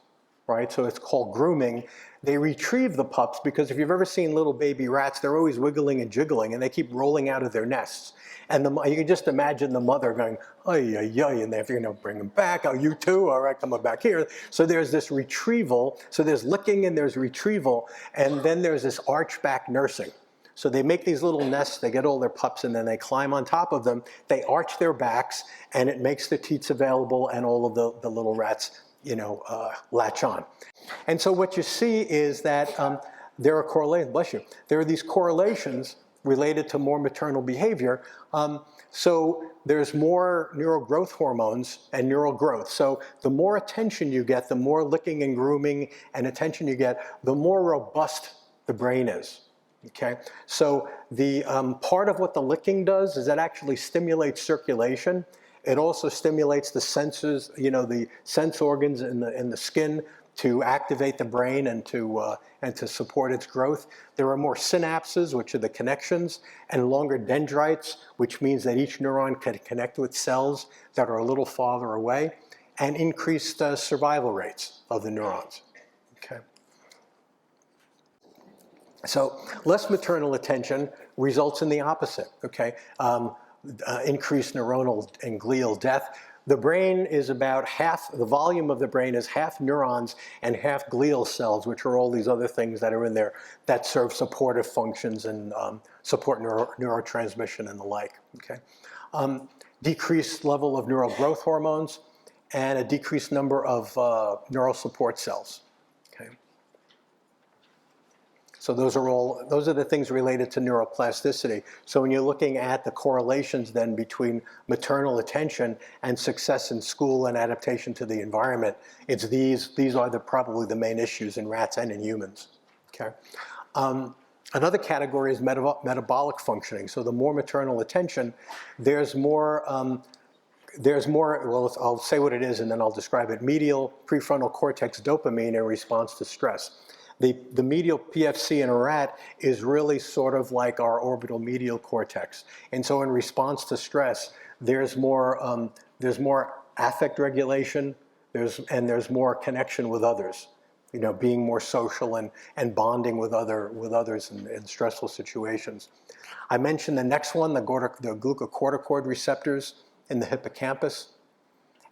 Speaker 1: right? So it's called grooming. They retrieve the pups because if you've ever seen little baby rats, they're always wiggling and jiggling and they keep rolling out of their nests. And you can just imagine the mother going, ay, ay, ay, and they're going to bring them back. Oh, you too? All right, come on back here. So there's this retrieval. So there's licking and there's retrieval. And then there's this arch-back nursing. So they make these little nests, they get all their pups, and then they climb on top of them. They arch their backs, and it makes the teats available, and all of the little rats, latch on. And so what you see is that there are correlations, bless you, there are these correlations related to more maternal behavior. So there's more neural growth hormones and neural growth. So the more attention you get, the more licking and grooming and attention you get, the more robust the brain is. Okay, so the part of what the licking does is it actually stimulates circulation. It also stimulates the senses, the sense organs in the skin to activate the brain and to support its growth. There are more synapses, which are the connections, and longer dendrites, which means that each neuron can connect with cells that are a little farther away, and increased survival rates of the neurons. Okay. So less maternal attention results in the opposite, okay? Increased neuronal and glial death. The brain is about half, the volume of the brain is half neurons and half glial cells, which are all these other things that are in there that serve supportive functions and support neurotransmission and the like, okay? Decreased level of neural growth hormones and a decreased number of neural support cells, okay? So those are the things related to neuroplasticity. So when you're looking at the correlations then between maternal attention and success in school and adaptation to the environment, it's these are probably the main issues in rats and in humans, okay? Another category is metabolic functioning. So the more maternal attention, there's more, well, I'll say what it is and then I'll describe it. Medial prefrontal cortex dopamine in response to stress. The medial PFC in a rat is really sort of like our orbital medial cortex. And so in response to stress, there's more affect regulation, there's more connection with others, being more social and bonding with others in stressful situations. I mentioned the next one, the glucocorticoid receptors in the hippocampus.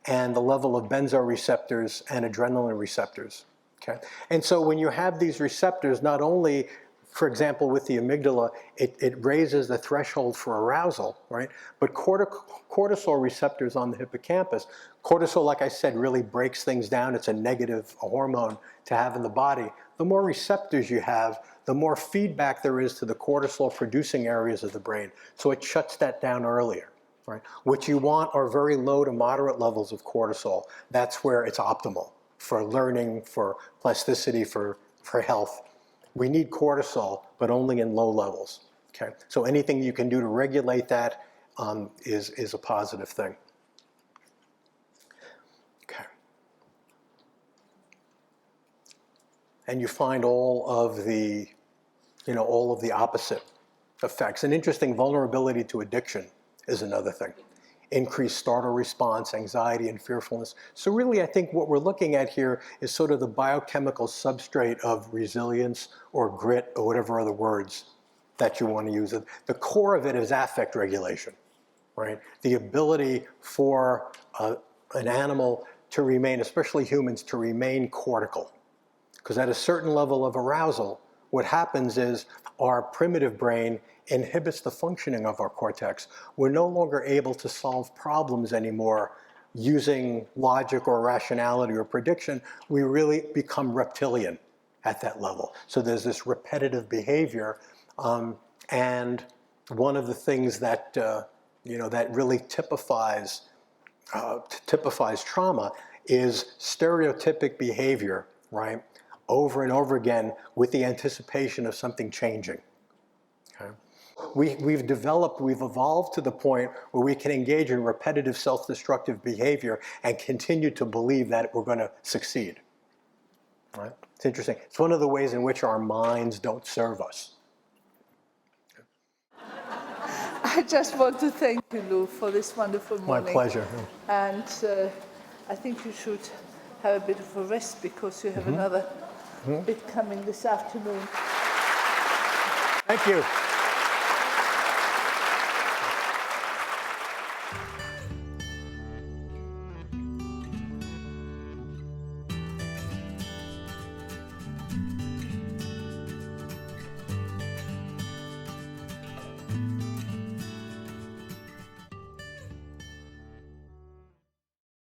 Speaker 1: and the level of benzoreceptors and adrenaline receptors. Okay? And so when you have these receptors, not only, for example, with the amygdala, it raises the threshold for arousal, right? But cortisol receptors on the hippocampus, cortisol, like I said, really breaks things down. It's a negative hormone to have in the body. The more receptors you have, the more feedback there is to the cortisol producing areas of the brain. So it shuts that down earlier, right? What you want are very low to moderate levels of cortisol. That's where it's optimal for learning, for plasticity, for health. We need cortisol, but only in low levels, okay? So anything you can do to regulate that is a positive thing. Okay. And you find all of the opposite effects. An interesting vulnerability to addiction is another thing. Increased startle response, anxiety, and fearfulness. So really, I think what we're looking at here is sort of the biochemical substrate of resilience or grit or whatever other words that you want to use. The core of it is affect regulation, right? The ability for an animal to remain, especially humans, to remain cortical. Because at a certain level of arousal, what happens is our primitive brain inhibits the functioning of our cortex. We're no longer able to solve problems anymore using logic or rationality or prediction. We really become reptilian at that level. So there's this repetitive behavior. And one of the things that, that really typifies trauma is stereotypic behavior, right? Over and over again with the anticipation of something changing. Okay? We've evolved to the point where we can engage in repetitive self-destructive behavior and continue to believe that we're going to succeed. Right? It's interesting. It's one of the ways in which our minds don't serve us.
Speaker 3: I just want to thank you, Lou, for this wonderful morning.
Speaker 1: My pleasure.
Speaker 3: And I think you should have a bit of a rest because you have another bit coming this afternoon.
Speaker 1: Thank you.